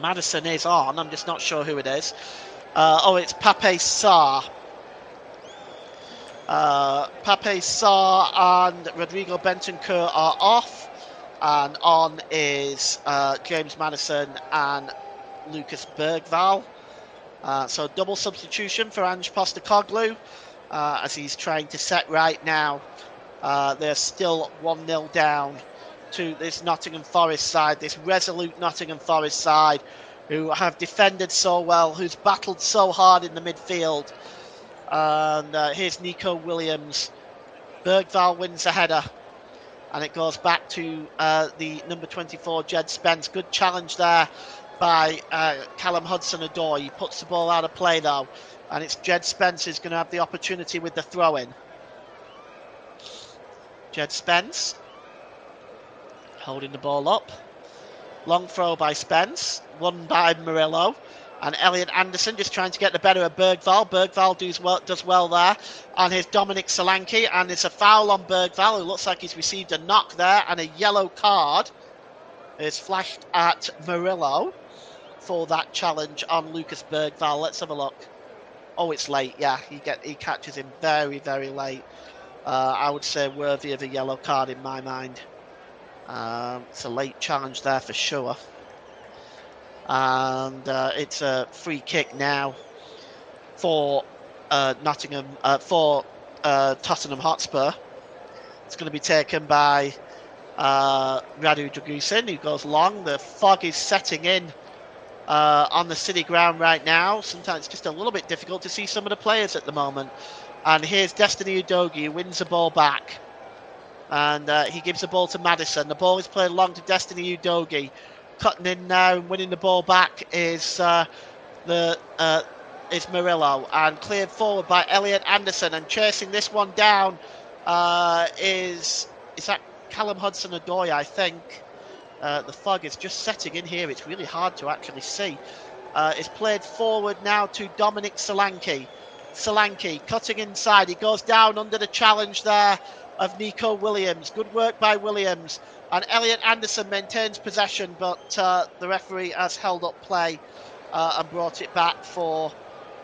Maddison is on. I'm just not sure who it is. It's Pape Sarr. Pape Sarr and Rodrigo Bentancur are off, and on is James Maddison and Lucas Bergvall. So double substitution for Ange Postecoglou as he's trying to set right now. They're still 1-0 down to this Nottingham Forest side, this resolute Nottingham Forest side, who have defended so well, who's battled so hard in the midfield. And here's Nico Williams. Bergvall wins a header, and it goes back to the number 24, Jed Spence. Good challenge there by Callum Hudson-Odoi. He puts the ball out of play though, and it's Jed Spence who's going to have the opportunity with the throw-in. Jed Spence holding the ball up. Long throw by Spence, won by Murillo. And Elliot Anderson just trying to get the better of Bergvall. Bergvall does well there. And here's Dominic Solanke, and it's a foul on Bergvall, who looks like he's received a knock there, and a yellow card is flashed at Murillo for that challenge on Lucas Bergvall. Let's have a look. Oh, it's late. Yeah, he catches him very, very late. I would say worthy of a yellow card in my mind. It's a late challenge there for sure. And it's a free kick now for Tottenham Hotspur. It's going to be taken by Radu Dragusin, who goes long. The fog is setting in on the City ground right now. Sometimes it's just a little bit difficult to see some of the players at the moment. And here's Destiny Udogie, who wins the ball back. And he gives the ball to Maddison. The ball is played long to Destiny Udogie. Cutting in now and winning the ball back is Murillo, and cleared forward by Elliot Anderson, and chasing this one down is that Callum Hudson-Odoi, I think. The fog is just setting in here. It's really hard to actually see. It's played forward now to Dominic Solanke. Solanke cutting inside. He goes down under the challenge there of Nico Williams. Good work by Williams. And Elliot Anderson maintains possession, but the referee has held up play and brought it back for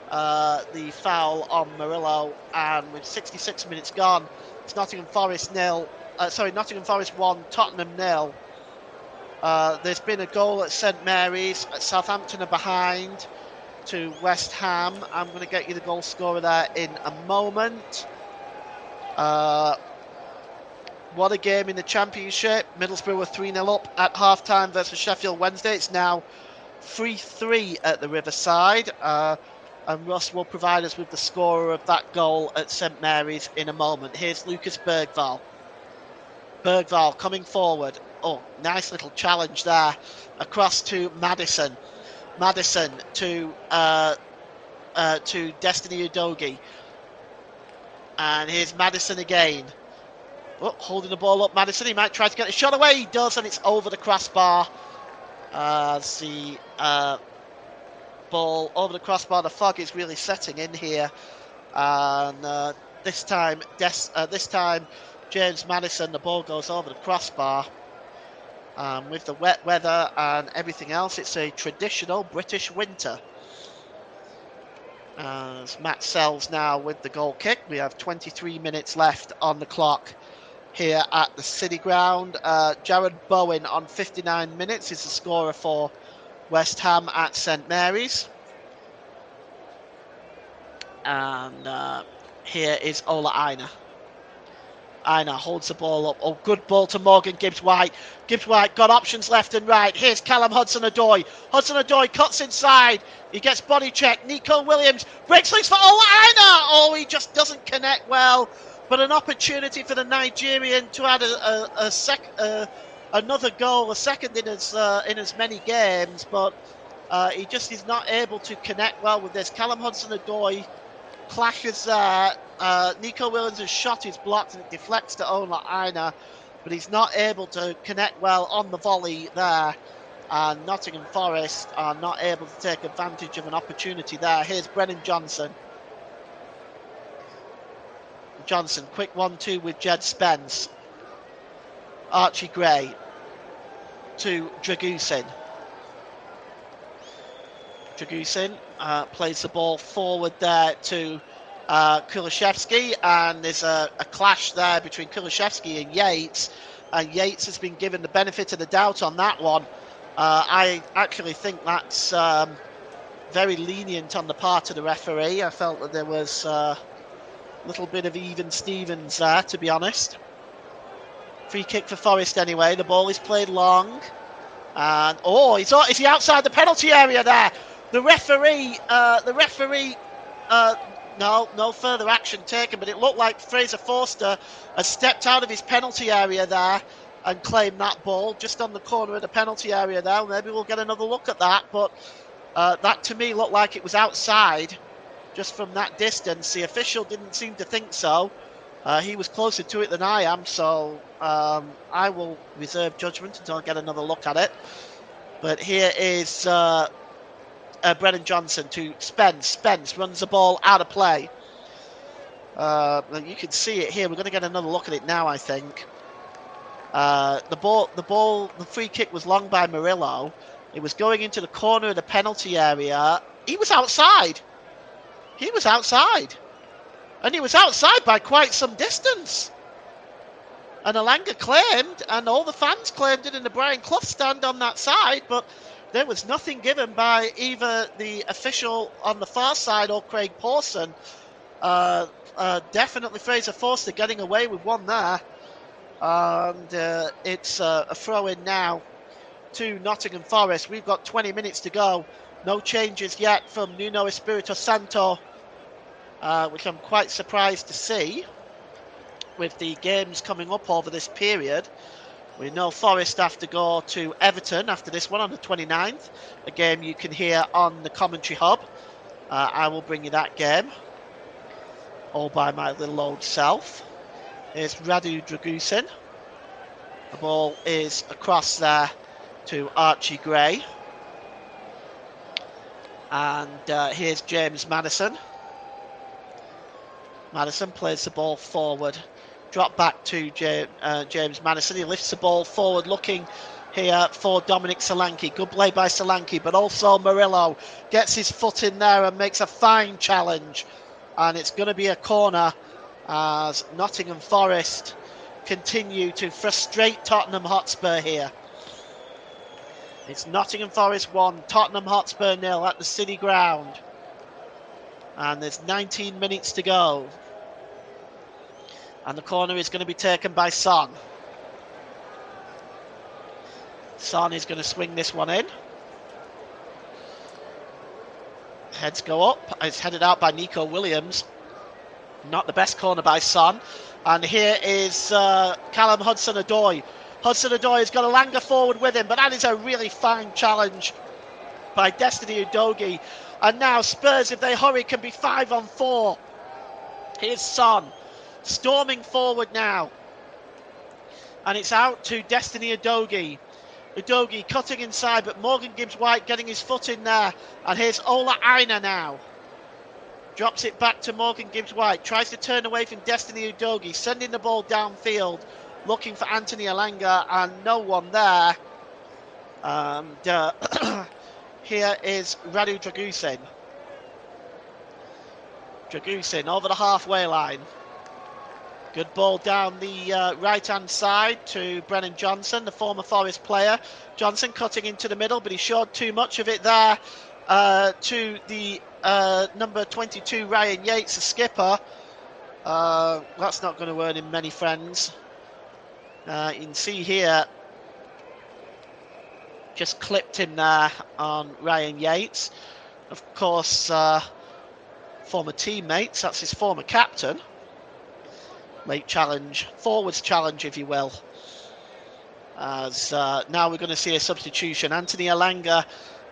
the foul on Murillo. And with 66 minutes gone, it's Nottingham Forest 1, Tottenham 0. There's been a goal at St Mary's. Southampton are behind to West Ham. I'm going to get you the goal scorer there in a moment. What a game in the Championship. Middlesbrough were 3-0 up at half-time versus Sheffield Wednesday. It's now 3-3 at the Riverside. And Russ will provide us with the scorer of that goal at St Mary's in a moment. Here's Lucas Bergvall. Bergvall coming forward. Oh, nice little challenge there. Across to Maddison. Maddison to Destiny Udogie. And here's Maddison again. Oh, holding the ball up, Maddison. He might try to get the shot away. He does, and it's over the crossbar. As the ball over the crossbar, the fog is really setting in here. And this time, James Maddison, the ball goes over the crossbar. With the wet weather and everything else, it's a traditional British winter. As Matt Sells now with the goal kick. We have 23 minutes left on the clock here at the City Ground. Jared Bowen on 59 minutes is the scorer for West Ham at St Mary's. And here is Ola Aina. Aina holds the ball up. Oh, good ball to Morgan Gibbs-White. Gibbs-White got options left and right. Here's Callum Hudson-Odoi. Hudson-Odoi cuts inside. He gets body checked. Nico Williams breaks loose for Ola Aina. Oh, he just doesn't connect well. But an opportunity for the Nigerian to add another goal, a second in as many games. But he just is not able to connect well with this. Callum Hudson-Odoi clashes there. Nico Williams' shot is blocked and it deflects to Ola Aina, but he's not able to connect well on the volley there. And Nottingham Forest are not able to take advantage of an opportunity there. Here's Brennan Johnson. Johnson, quick 1-2 with Jed Spence. Archie Gray to Dragusin. Dragusin plays the ball forward there to Kulishevsky, and there's a clash there between Kulishevsky and Yates, and Yates has been given the benefit of the doubt on that one. I actually think that's very lenient on the part of the referee. I felt that there was a little bit of even Stevens there, to be honest. Free kick for Forest anyway. The ball is played long, and is he outside the penalty area there? The referee, no further action taken, but it looked like Fraser Forster has stepped out of his penalty area there and claimed that ball just on the corner of the penalty area there. Maybe we'll get another look at that, but that to me looked like it was outside just from that distance. The official didn't seem to think so. He was closer to it than I am, so I will reserve judgment until I get another look at it. But here is Brennan Johnson to Spence. Spence runs the ball out of play. You can see it here. We're going to get another look at it now, I think. The free kick was long by Murillo. It was going into the corner of the penalty area. He was outside. He was outside. And he was outside by quite some distance. And Alanga claimed, and all the fans claimed it in the Brian Clough stand on that side, but there was nothing given by either the official on the far side or Craig Pawson. Definitely Fraser Forster getting away with one there. And it's a throw-in now to Nottingham Forest. We've got 20 minutes to go. No changes yet from Nuno Espirito Santo, which I'm quite surprised to see with the games coming up over this period. We know Forest have to go to Everton after this one on the 29th, a game you can hear on the commentary hub. I will bring you that game, all by my little old self. Here's Radu Dragusin. The ball is across there to Archie Gray. And here's James Maddison. Maddison plays the ball forward. Drop back to James Maddison. He lifts the ball forward, looking here for Dominic Solanke. Good play by Solanke, but also Murillo gets his foot in there and makes a fine challenge. And it's going to be a corner as Nottingham Forest continue to frustrate Tottenham Hotspur here. It's Nottingham Forest 1, Tottenham Hotspur 0 at the City Ground. And there's 19 minutes to go. And the corner is going to be taken by Son. Son is going to swing this one in. Heads go up. It's headed out by Nico Williams. Not the best corner by Son. And here is Callum Hudson-Odoi. Hudson-Odoi has got Alanga forward with him, but that is a really fine challenge by Destiny Udogie. And now Spurs, if they hurry, can be 5-on-4. Here's Son. Storming forward now. And it's out to Destiny Udogie. Udogie cutting inside, but Morgan Gibbs-White getting his foot in there. And here's Ola Aina now. Drops it back to Morgan Gibbs-White. Tries to turn away from Destiny Udogie. Sending the ball downfield. Looking for Anthony Alanga and no one there. And here is Radu Dragusin. Dragusin over the halfway line. Good ball down the right-hand side to Brennan Johnson, the former Forest player. Johnson cutting into the middle, but he showed too much of it there to the number 22, Ryan Yates, the skipper. That's not going to earn him many friends. You can see here, just clipped him there on Ryan Yates. Of course, former teammates, that's his former captain. Late challenge, forwards challenge, if you will. As now we're going to see a substitution. Anthony Elanga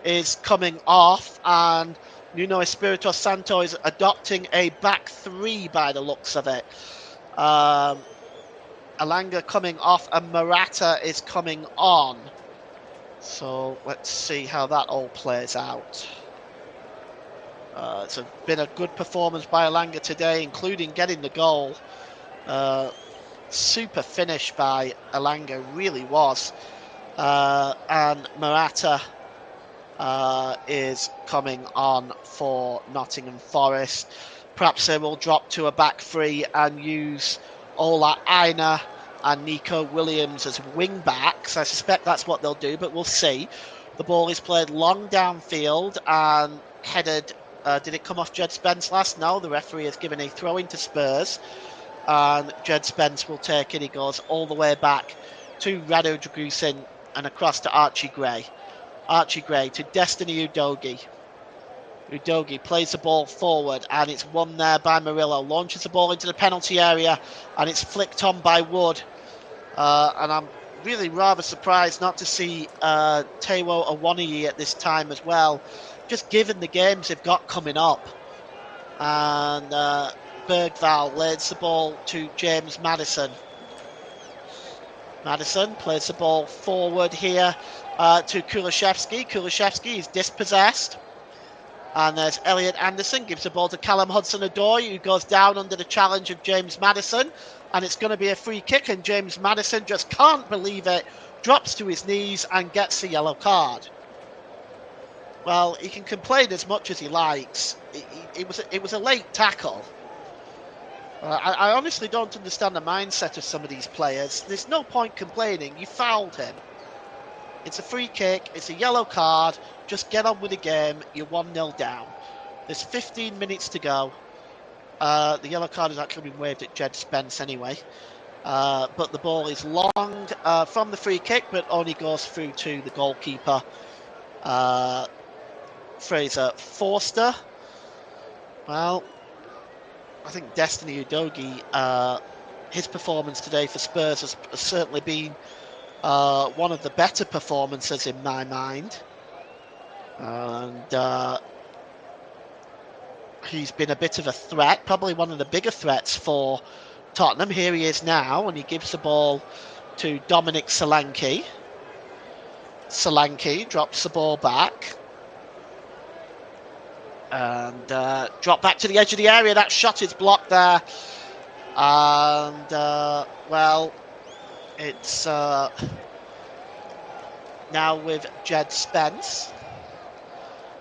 is coming off, and Nuno Espirito Santo is adopting a back three by the looks of it. Elanga coming off, and Morata is coming on. So let's see how that all plays out. It's been a good performance by Elanga today, including getting the goal. Super finish by Elanga, really was. And Morata is coming on for Nottingham Forest. Perhaps they will drop to a back three and use Ola Aina and Nico Williams as wing backs. I suspect that's what they'll do, but we'll see. The ball is played long downfield and headed. Did it come off Jed Spence last? No, the referee has given a throw into Spurs. And Jed Spence will take it. He goes all the way back to Rado Dragusin and across to Archie Gray. Archie Gray to Destiny Udogie. Udogie plays the ball forward and it's won there by Murillo. Launches the ball into the penalty area and it's flicked on by Wood. And I'm really rather surprised not to see Taiwo Awoniyi at this time as well, just given the games they've got coming up. And Bergvall lays the ball to James Maddison. Maddison plays the ball forward here to Kulishevsky. Kulishevsky is dispossessed. And there's Elliot Anderson, gives the ball to Callum Hudson-Odoi, who goes down under the challenge of James Maddison. And it's going to be a free kick, and James Maddison just can't believe it, drops to his knees and gets the yellow card. Well, he can complain as much as he likes. It was a late tackle. I honestly don't understand the mindset of some of these players. There's no point complaining. You fouled him. It's a free kick. It's a yellow card. Just get on with the game. You're 1-0 down. There's 15 minutes to go. The yellow card has actually been waved at Jed Spence anyway. But the ball is long from the free kick, but only goes through to the goalkeeper, Fraser Forster. Well, I think Destiny Udogie, his performance today for Spurs has certainly been one of the better performances in my mind. And he's been a bit of a threat, probably one of the bigger threats for Tottenham. Here he is now, and he gives the ball to Dominic Solanke. Solanke drops the ball back. And drop back to the edge of the area. That shot is blocked there. And, well, it's now with Jed Spence.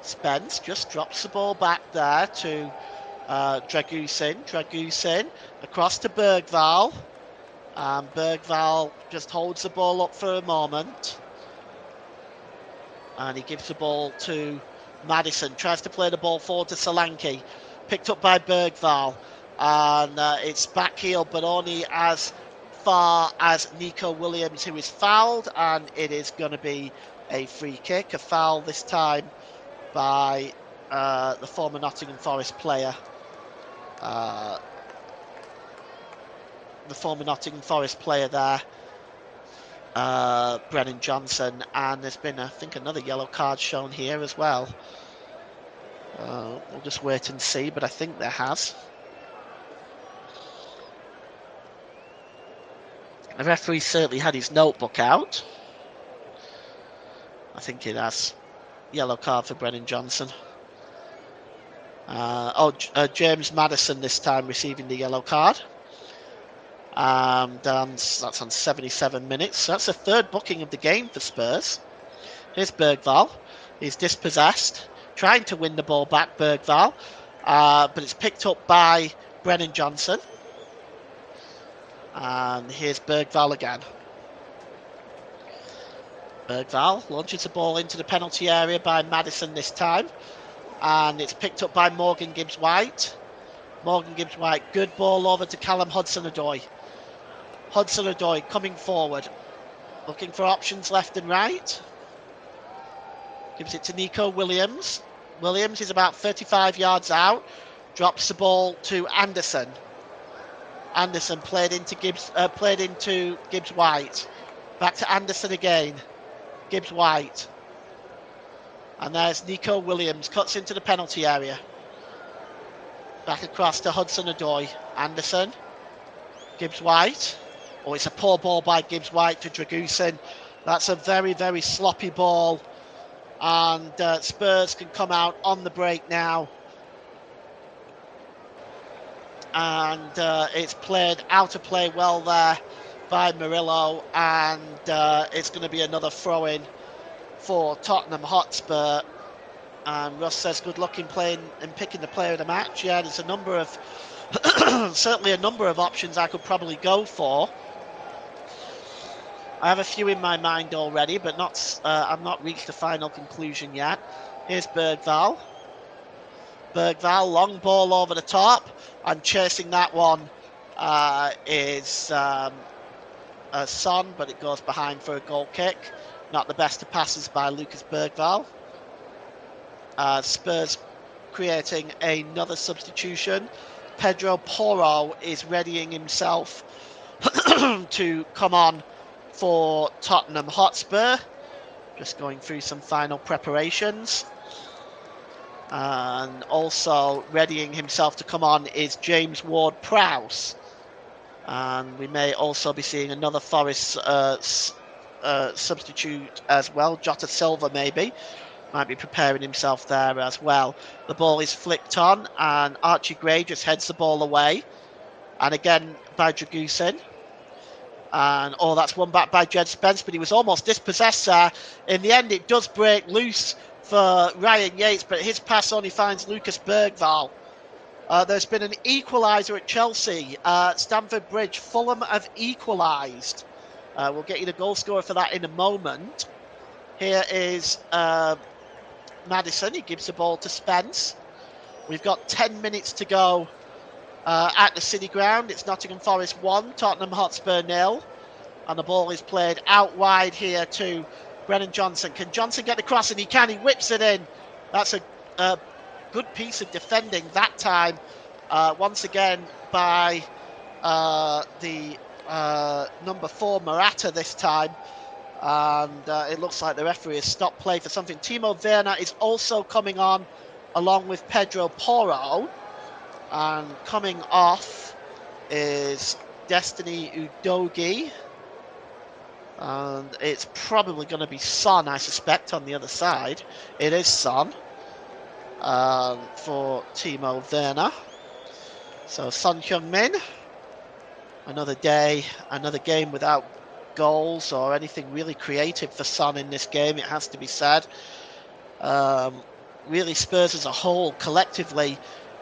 Spence just drops the ball back there to Dragusin. Dragusin across to Bergvall. And Bergvall just holds the ball up for a moment. And he gives the ball to Maddison, tries to play the ball forward to Solanke, picked up by Bergvall, and it's backheel, but only as far as Nico Williams, who is fouled, and it is going to be a free kick, a foul this time by the former Nottingham Forest player. The former Nottingham Forest player there, Brennan Johnson, and there's been, I think, another yellow card shown here as well. We'll just wait and see, but I think there has. The referee certainly had his notebook out. I think it has. Yellow card for Brennan Johnson. James Maddison this time receiving the yellow card. And that's on 77 minutes. So that's the third booking of the game for Spurs. Here's Bergvall. He's dispossessed. Trying to win the ball back, Bergvall. But it's picked up by Brennan Johnson. And here's Bergvall again. Bergvall launches the ball into the penalty area by Maddison this time. And it's picked up by Morgan Gibbs-White. Morgan Gibbs-White, good ball over to Callum Hudson-Odoi. Hudson-Odoi coming forward, looking for options left and right. Gives it to Nico Williams. Williams is about 35 yards out. Drops the ball to Anderson. Anderson played into Gibbs-White. Back to Anderson again. Gibbs-White. And there's Nico Williams. Cuts into the penalty area. Back across to Hudson-Odoi. Anderson. Gibbs-White. Oh, it's a poor ball by Gibbs-White to Dragusin. That's a very, very sloppy ball. And Spurs can come out on the break now. And it's played out of play well there by Murillo. And it's going to be another throw-in for Tottenham Hotspur. And Russ says good luck in playing and picking the player of the match. Yeah, there's a number of, certainly a number of options I could probably go for. I have a few in my mind already, but I've not reached a final conclusion yet. Here's Bergvall. Bergvall, long ball over the top, and chasing that one is Son, but it goes behind for a goal kick. Not the best of passes by Lucas Bergvall. Spurs creating another substitution. Pedro Porro is readying himself to come on for Tottenham Hotspur. Just going through some final preparations. And also readying himself to come on is James Ward-Prowse. And we may also be seeing another Forest substitute as well. Jota Silva maybe. Might be preparing himself there as well. The ball is flicked on and Archie Gray just heads the ball away. And again by Dragusin. And that's won back by Jed Spence, but he was almost dispossessed there. In the end, it does break loose for Ryan Yates, but his pass only finds Lucas Bergvall. There's been an equaliser at Chelsea. Stamford Bridge, Fulham have equalised. We'll get you the goal scorer for that in a moment. Here is Maddison. He gives the ball to Spence. We've got 10 minutes to go at the City Ground. It's Nottingham Forest 1, Tottenham Hotspur 0. And the ball is played out wide here to Brennan Johnson. Can Johnson get the cross? And he can. He whips it in. That's a good piece of defending that time. Once again by the number 4 Morata this time. And it looks like the referee has stopped play for something. Timo Werner is also coming on along with Pedro Porro. And coming off is Destiny Udogie. And it's probably going to be Son, I suspect, on the other side. It is Son for Timo Werner. So Son Heung-min. Another day, another game without goals or anything really creative for Son in this game, it has to be said. Really, Spurs as a whole, collectively,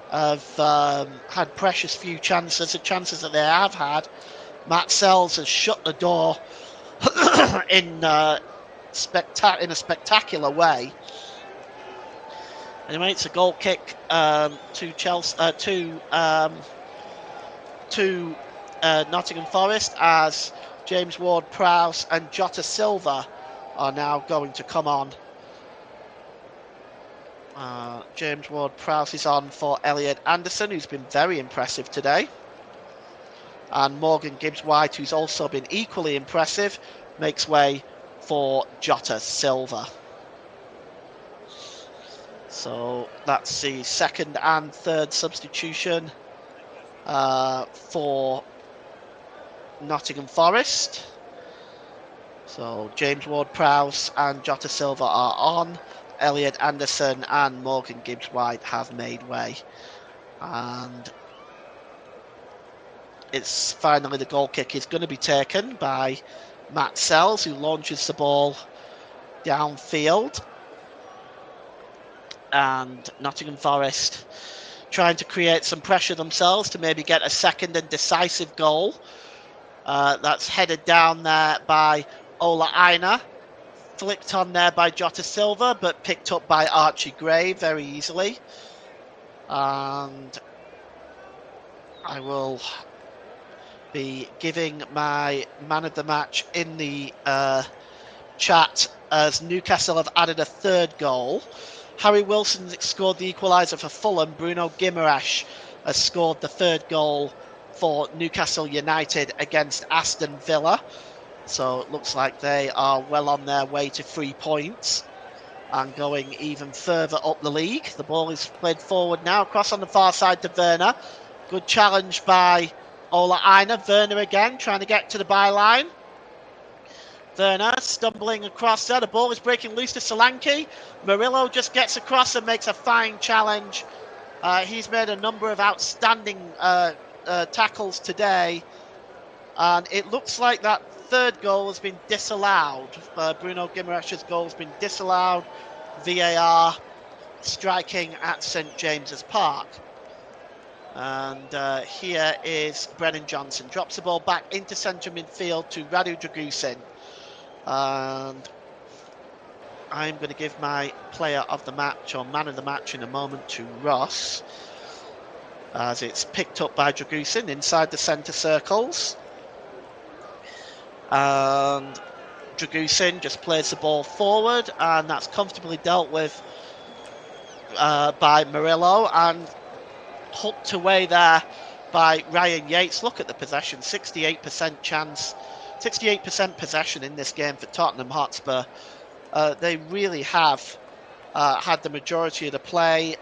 have had precious few chances. The chances that they have had, Matt Sells has shut the door in a spectacular way. Anyway, it's a goal kick to Chelsea, to Nottingham Forest, as James Ward-Prowse and Jota Silva are now going to come on. James Ward-Prowse is on for Elliot Anderson, who's been very impressive today. And Morgan Gibbs-White, who's also been equally impressive, makes way for Jota Silva. So that's the second and third substitution for Nottingham Forest. So James Ward-Prowse and Jota Silva are on. Elliot Anderson and Morgan Gibbs-White have made way. And it's finally the goal kick is going to be taken by Matt Sells, who launches the ball downfield. And Nottingham Forest trying to create some pressure themselves to maybe get a second and decisive goal. That's headed down there by Ola Aina. Flicked on there by Jota Silva, but picked up by Archie Gray very easily. And I will be giving my man of the match in the chat as Newcastle have added a third goal. Harry Wilson scored the equaliser for Fulham. Bruno Guimaraes has scored the third goal for Newcastle United against Aston Villa. So it looks like they are well on their way to 3 points and going even further up the league. The ball is played forward now, across on the far side to Werner. Good challenge by Ola Aina. Werner again, trying to get to the byline. Werner stumbling across there. The ball is breaking loose to Solanke. Murillo just gets across and makes a fine challenge. He's made a number of outstanding tackles today. And it looks like that third goal has been disallowed. Bruno Guimaraes' goal has been disallowed. VAR striking at St James's Park. And here is Brennan Johnson. Drops the ball back into central midfield to Radu Dragusin. And I'm going to give my player of the match or man of the match in a moment to Ross, as it's picked up by Dragusin inside the centre circles. And Dragusin just plays the ball forward, and that's comfortably dealt with by Murillo and hooked away there by Ryan Yates. Look at the possession, 68% chance, 68% possession in this game for Tottenham Hotspur. They really have had the majority of the play.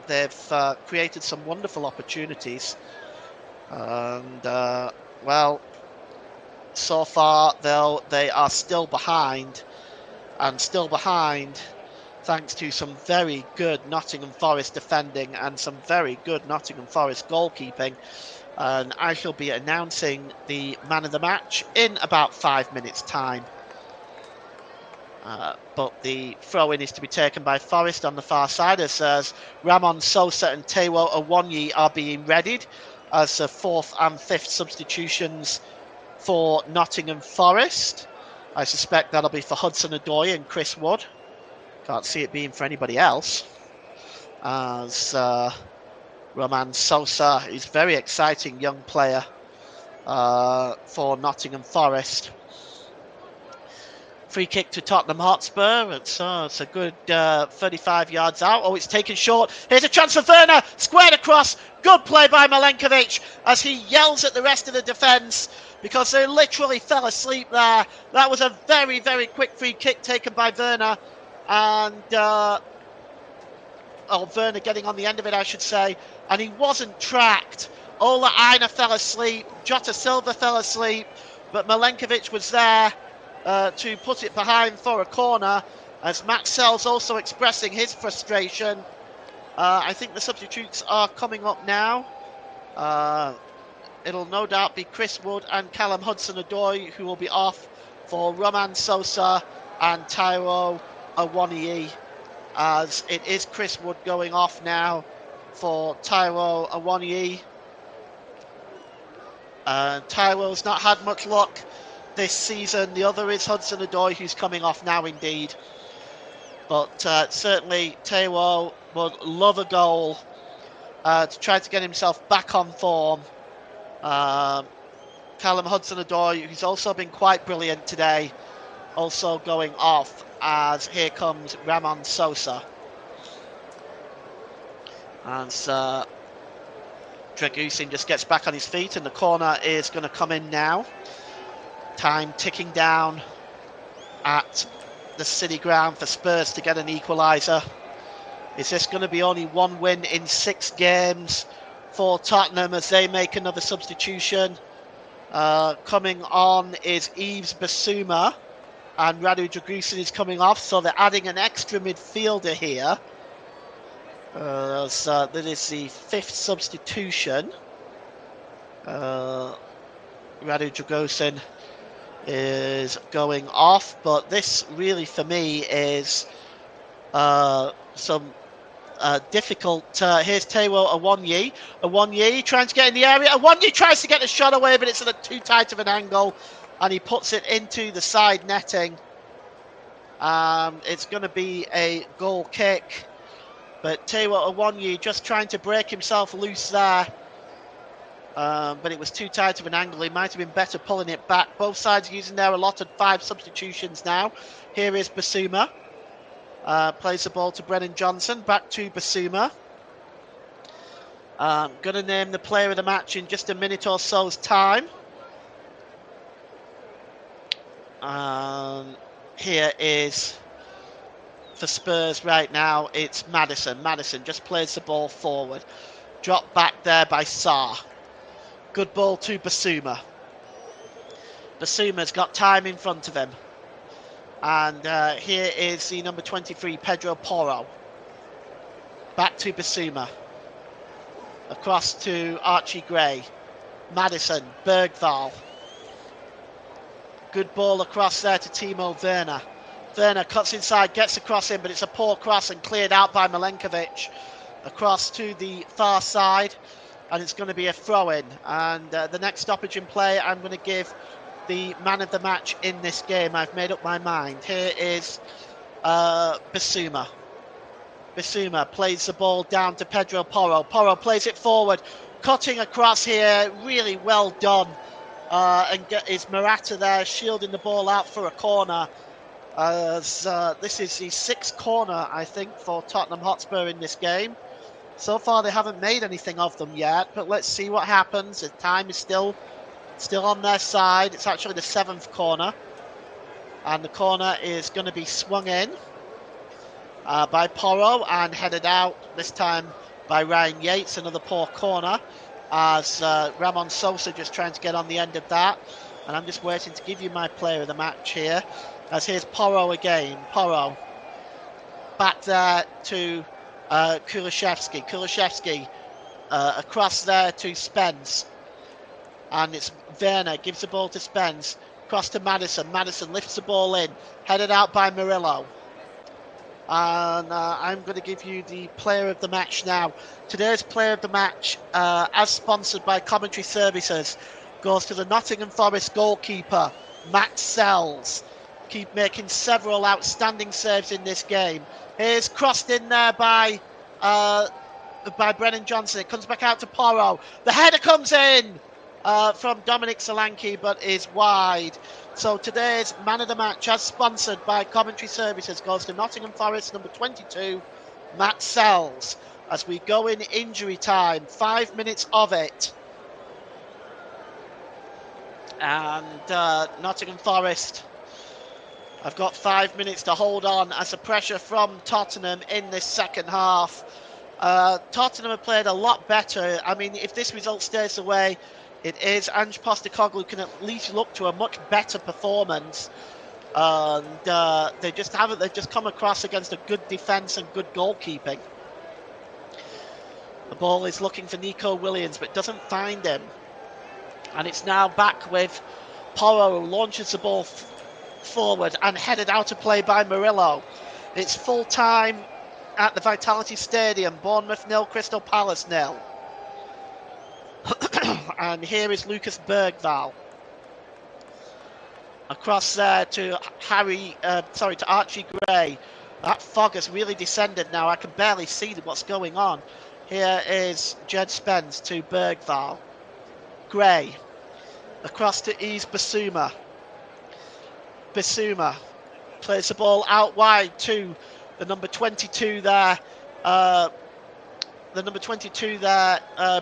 They've created some wonderful opportunities. And, well, so far, though, they are still behind. And still behind thanks to some very good Nottingham Forest defending and some very good Nottingham Forest goalkeeping. And I shall be announcing the man of the match in about 5 minutes' time. But the throw-in is to be taken by Forest on the far side as Ramon Sosa and Taiwo Awoniyi are being readied as the 4th and 5th substitutions for Nottingham Forest. I suspect that'll be for Hudson-Odoi and Chris Wood. Can't see it being for anybody else. As Roman Sosa is a very exciting young player for Nottingham Forest. Free kick to Tottenham Hotspur. It's a good 35 yards out. Oh, it's taken short. Here's a chance for Werner. Squared across. Good play by Milenkovic as he yells at the rest of the defence because they literally fell asleep there. That was a very, very quick free kick taken by Werner. And, Werner getting on the end of it, I should say. And he wasn't tracked. Ola Aina fell asleep. Jota Silva fell asleep. But Milenkovic was there to put it behind for a corner, as Max Sells also expressing his frustration. I think the substitutes are coming up now. It'll no doubt be Chris Wood and Callum Hudson-Odoi who will be off for Roman Sosa and Taiwo Awoniyi, as it is Chris Wood going off now for Taiwo Awoniyi. Taiwo's not had much luck this season. The other is Hudson-Odoi, who's coming off now indeed. But certainly Taiwo would love a goal to try to get himself back on form. Callum Hudson-Odoi, who's also been quite brilliant today, also going off, as here comes Ramon Sosa. As Dragusin just gets back on his feet, and the corner is going to come in now. Time ticking down at the City Ground for Spurs to get an equaliser. Is this going to be only one win in 6 games for Tottenham as they make another substitution? Coming on is Yves Bissouma, and Radu Dragusin is coming off, so they're adding an extra midfielder here. So that is the 5th substitution. Radu Dragusin is going off, but this really for me is some difficult. Here's Taiwo Awoniyi. Awoniyi trying to get in the area. Awoniyi tries to get the shot away, but it's at too tight of an angle, and he puts it into the side netting. It's going to be a goal kick, but Taiwo Awoniyi just trying to break himself loose there. but it was too tight of an angle. He might have been better pulling it back. Both sides using their allotted 5 substitutions now. Here is Basuma. Plays the ball to Brennan Johnson. Back to Basuma. Going to name the player of the match in just a minute or so's time. Here is, for Spurs right now, it's Maddison. Maddison just plays the ball forward. Dropped back there by Sarr. Good ball to Basuma. Basuma's got time in front of him. And here is the number 23, Pedro Porro. Back to Basuma. Across to Archie Gray. Maddison, Bergvall. Good ball across there to Timo Werner. Werner cuts inside, gets across in, but it's a poor cross and cleared out by Milenkovic. Across to the far side, and it's going to be a throw-in. And the next stoppage in play, I'm going to give the man of the match in this game. I've made up my mind. Here is Basuma. Basuma plays the ball down to Pedro Porro. Porro plays it forward, cutting across here. Really well done. And is Morata there shielding the ball out for a corner. This is the 6th corner, I think, for Tottenham Hotspur in this game. So far, they haven't made anything of them yet, but let's see what happens. The time is still on their side. It's actually the 7th corner, and the corner is going to be swung in by Porro and headed out, this time by Ryan Yates. Another poor corner, as Ramon Sosa just trying to get on the end of that. And I'm just waiting to give you my player of the match here, as here's Porro again. Porro back there to Kulishevsky. Kulishevsky across there to Spence. And it's Werner, gives the ball to Spence. Across to Maddison. Maddison lifts the ball in. Headed out by Murillo. And I'm going to give you the player of the match now. Today's player of the match, as sponsored by Commentary Services, goes to the Nottingham Forest goalkeeper, Matt Sells. Keep making several outstanding saves in this game. Here's crossed in there by Brennan Johnson. It comes back out to Porro. The header comes in from Dominic Solanke, but is wide. So today's man of the match, as sponsored by Commentary Services, goes to Nottingham Forest, number 22, Matt Sells. As we go in injury time, 5 minutes of it. And Nottingham Forest, I've got 5 minutes to hold on as the pressure from Tottenham in this second half. Tottenham have played a lot better. I mean, if this result stays the way it is, Ange Postecoglou can at least look to a much better performance. And they just haven't. They've just come across against a good defence and good goalkeeping. The ball is looking for Nico Williams, but doesn't find him. And it's now back with Porro, who launches the ball forward and headed out of play by Murillo. It's full time at the Vitality Stadium. Bournemouth 0, Crystal Palace 0. And here is Lucas Bergvall. Across there to Archie Gray. That fog has really descended now. I can barely see what's going on. Here is Jed Spence to Bergvall. Gray. Across to Yves Basuma. Basuma plays the ball out wide to the number 22 there.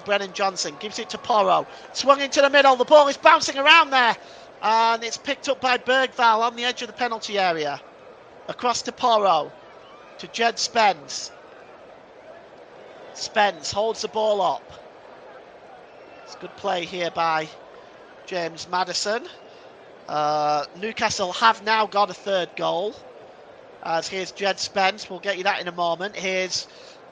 Brennan Johnson gives it to Porro. Swung into the middle. The ball is bouncing around there. And it's picked up by Bergvall on the edge of the penalty area. Across to Porro. To Jed Spence. Spence holds the ball up. It's good play here by James Maddison. Newcastle have now got a third goal. As here's Jed Spence. We'll get you that in a moment. Here's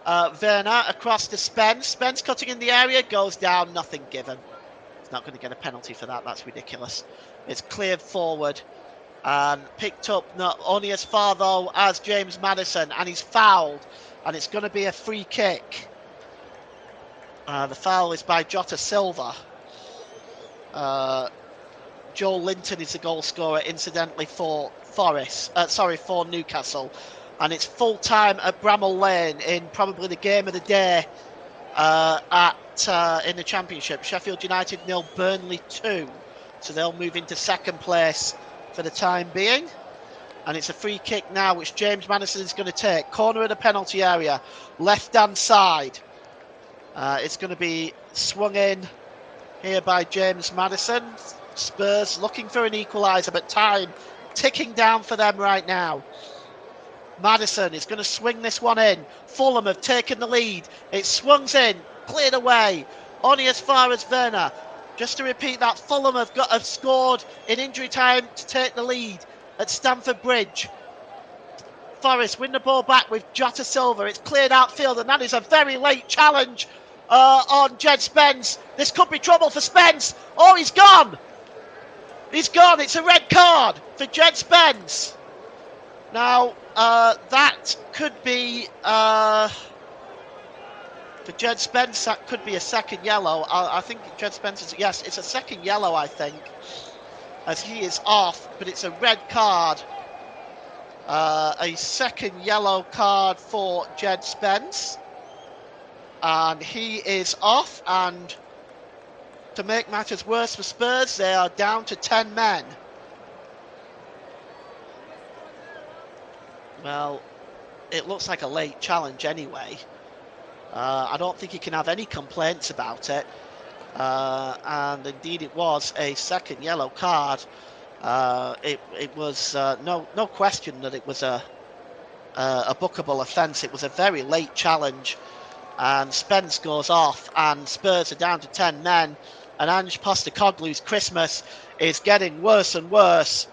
Werner across to Spence. Spence cutting in the area. Goes down. Nothing given. He's not going to get a penalty for that. That's ridiculous. It's cleared forward. And picked up not only as far, though, as James Maddison. And he's fouled. And it's going to be a free kick. The foul is by Jota Silva. Joel Linton is the goal scorer, incidentally, for Newcastle. And it's full time at Bramall Lane in probably the game of the day in the Championship. Sheffield United 0, Burnley 2. So they'll move into second place for the time being. And it's a free kick now, which James Maddison is going to take. Corner of the penalty area, left-hand side. It's going to be swung in here by James Maddison. Spurs looking for an equaliser, but time ticking down for them right now. Maddison is going to swing this one in. Fulham have taken the lead. It swungs in, cleared away, only as far as Werner. Just to repeat that, Fulham have scored in injury time to take the lead at Stamford Bridge. Forest win the ball back with Jota Silva. It's cleared outfield, and that is a very late challenge on Jed Spence. This could be trouble for Spence. Oh, he's gone. He's gone. It's a red card for Jed Spence. Now, that could be, for Jed Spence, that could be a second yellow. I think Jed Spence is, yes, it's a second yellow, I think, as he is off, but it's a red card. A second yellow card for Jed Spence. And he is off, and to make matters worse for Spurs, they are down to 10 men. Well, it looks like a late challenge anyway. I don't think you can have any complaints about it. And indeed it was a second yellow card. It was no question that it was a bookable offence. It was a very late challenge, and Spence goes off, and Spurs are down to 10 men, and Ange Postecoglou's Christmas is getting worse and worse.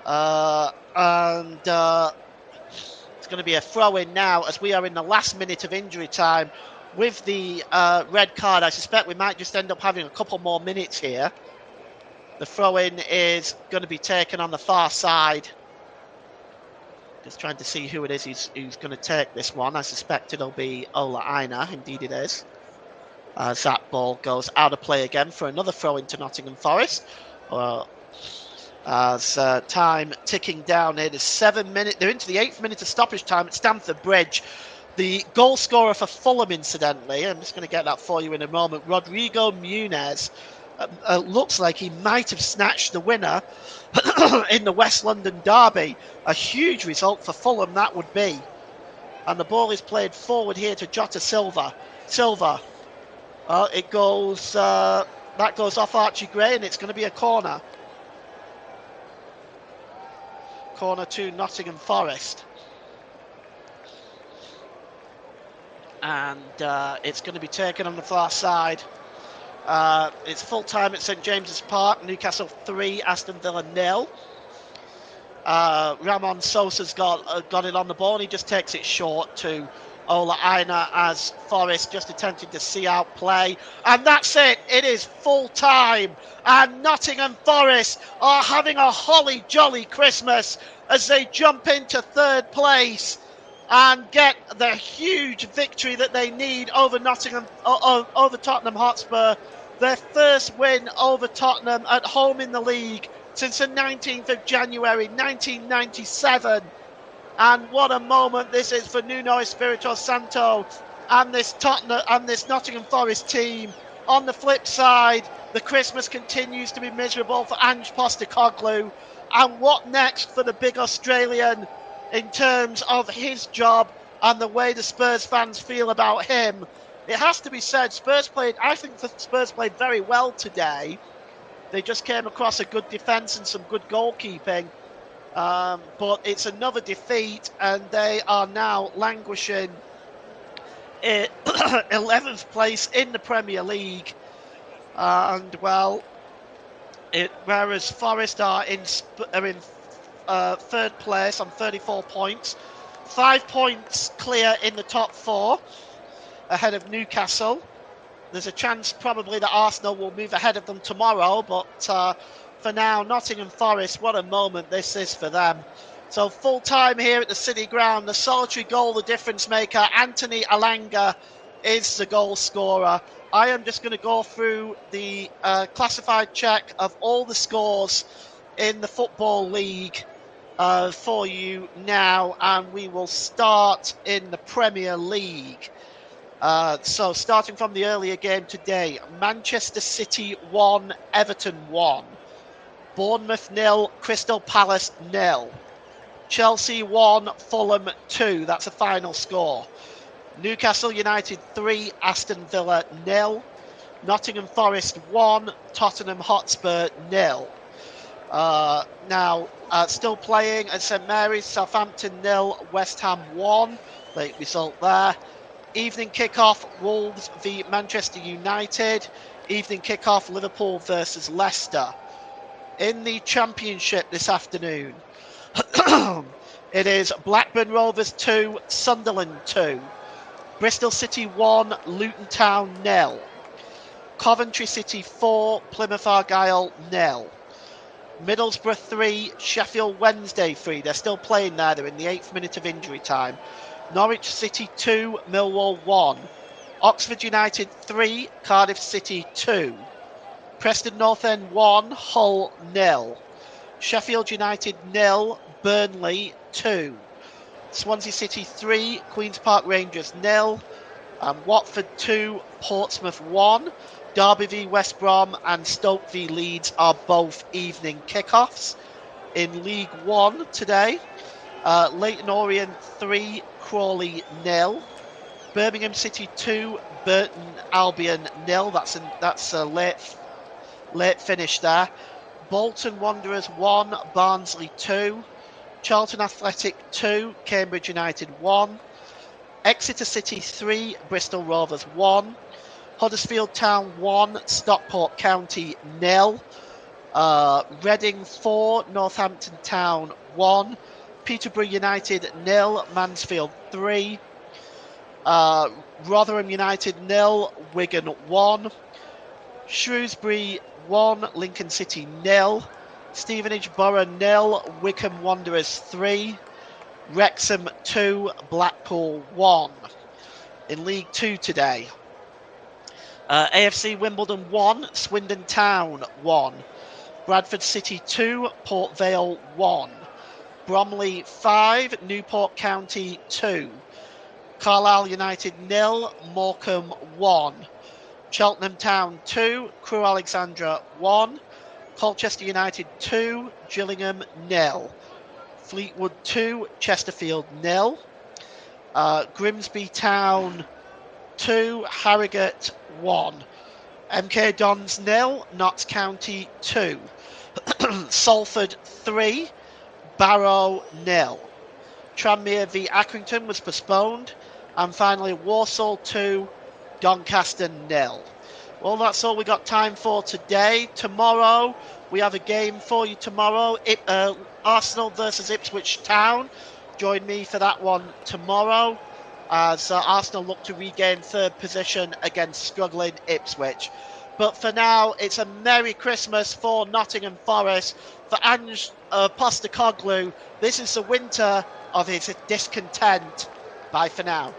And it's going to be a throw-in now, as we are in the last minute of injury time. With the red card, I suspect we might just end up having a couple more minutes here. The throw-in is going to be taken on the far side. Just trying to see who it is who's going to take this one. I suspect it'll be Ola Aina. Indeed it is. As that ball goes out of play again for another throw-in to Nottingham Forest. As time ticking down here. There's 7 minutes. They're into the 8th minute of stoppage time at Stamford Bridge. The goal scorer for Fulham, incidentally, I'm just going to get that for you in a moment, Rodrigo Muniz, looks like he might have snatched the winner in the West London derby. A huge result for Fulham, that would be. And the ball is played forward here to Jota Silva. It goes, that goes off Archie Gray, and it's going to be a corner. Corner to Nottingham Forest. And it's going to be taken on the far side. It's full time at St James's Park. Newcastle 3, Aston Villa 0. Ramon Sosa's got it on the ball, and he just takes it short to Ola Aina as Forest just attempting to see out play. And that's it. It is full time. And Nottingham Forest are having a holly jolly Christmas as they jump into 3rd place and get the huge victory that they need over over Tottenham Hotspur. Their first win over Tottenham at home in the league since the 19th of January 1997. And what a moment this is for Nuno Espirito Santo and this Nottingham Forest team. On the flip side, the Christmas continues to be miserable for Ange Postecoglou. And what next for the big Australian in terms of his job and the way the Spurs fans feel about him? It has to be said, I think Spurs played very well today. They just came across a good defence and some good goalkeeping. But it's another defeat, and they are now languishing in 11th place in the Premier League. Whereas Forest are in 3rd place on 34 points. 5 points clear in the top 4 ahead of Newcastle. There's a chance probably that Arsenal will move ahead of them tomorrow, but for now, Nottingham Forest, what a moment this is for them. So full time here at the City Ground, the solitary goal, the difference maker, Anthony Alanga is the goal scorer. I am just going to go through the classified check of all the scores in the Football League for you now, and we will start in the Premier League. So starting from the earlier game today, Manchester City 1, Everton 1. Bournemouth 0, Crystal Palace 0. Chelsea 1, Fulham 2. That's a final score. Newcastle United 3, Aston Villa 0. Nottingham Forest 1, Tottenham Hotspur 0. Now, still playing at St Mary's, Southampton 0, West Ham 1. Late result there. Evening kickoff, Wolves v Manchester United. Evening kickoff, Liverpool versus Leicester. In the Championship this afternoon, it is Blackburn Rovers 2, Sunderland 2. Bristol City 1, Luton Town 0. Coventry City 4, Plymouth Argyle 0. Middlesbrough 3, Sheffield Wednesday 3. They're still playing there. They're in the 8th minute of injury time. Norwich City 2, Millwall 1. Oxford United 3, Cardiff City 2. Preston North End 1, Hull 0. Sheffield United 0, Burnley 2. Swansea City 3, Queen's Park Rangers 0. Watford 2, Portsmouth 1. Derby v West Brom and Stoke v Leeds are both evening kickoffs. In League 1 today, Leyton Orient 3, Crawley 0. Birmingham City 2, Burton Albion 0. That's a late finish there. Bolton Wanderers 1, Barnsley 2. Charlton Athletic 2, Cambridge United 1. Exeter City 3, Bristol Rovers 1. Huddersfield Town 1, Stockport County 0. Reading 4, Northampton Town 1. Peterborough United 0, Mansfield 3. Rotherham United 0, Wigan 1. Shrewsbury 1, Lincoln City 0. Stevenage Borough 0, Wycombe Wanderers 3. Wrexham 2, Blackpool 1. In League 2 today, AFC Wimbledon 1, Swindon Town 1. Bradford City 2, Port Vale 1. Bromley 5, Newport County 2. Carlisle United 0, Morecambe 1. Cheltenham Town 2, Crewe Alexandra 1. Colchester United 2, Gillingham 0. Fleetwood 2, Chesterfield 0. Grimsby Town 2, Harrogate 1. MK Dons 0, Notts County 2. Salford 3, Barrow 0. Tranmere v Accrington was postponed. And finally, Walsall 2, Doncaster 0. Well, that's all we got time for today. Tomorrow, we have a game for you tomorrow. Arsenal versus Ipswich Town. Join me for that one tomorrow as Arsenal look to regain third position against struggling Ipswich. But for now, it's a Merry Christmas for Nottingham Forest. For Ange Postecoglou, this is the winter of his discontent. Bye for now.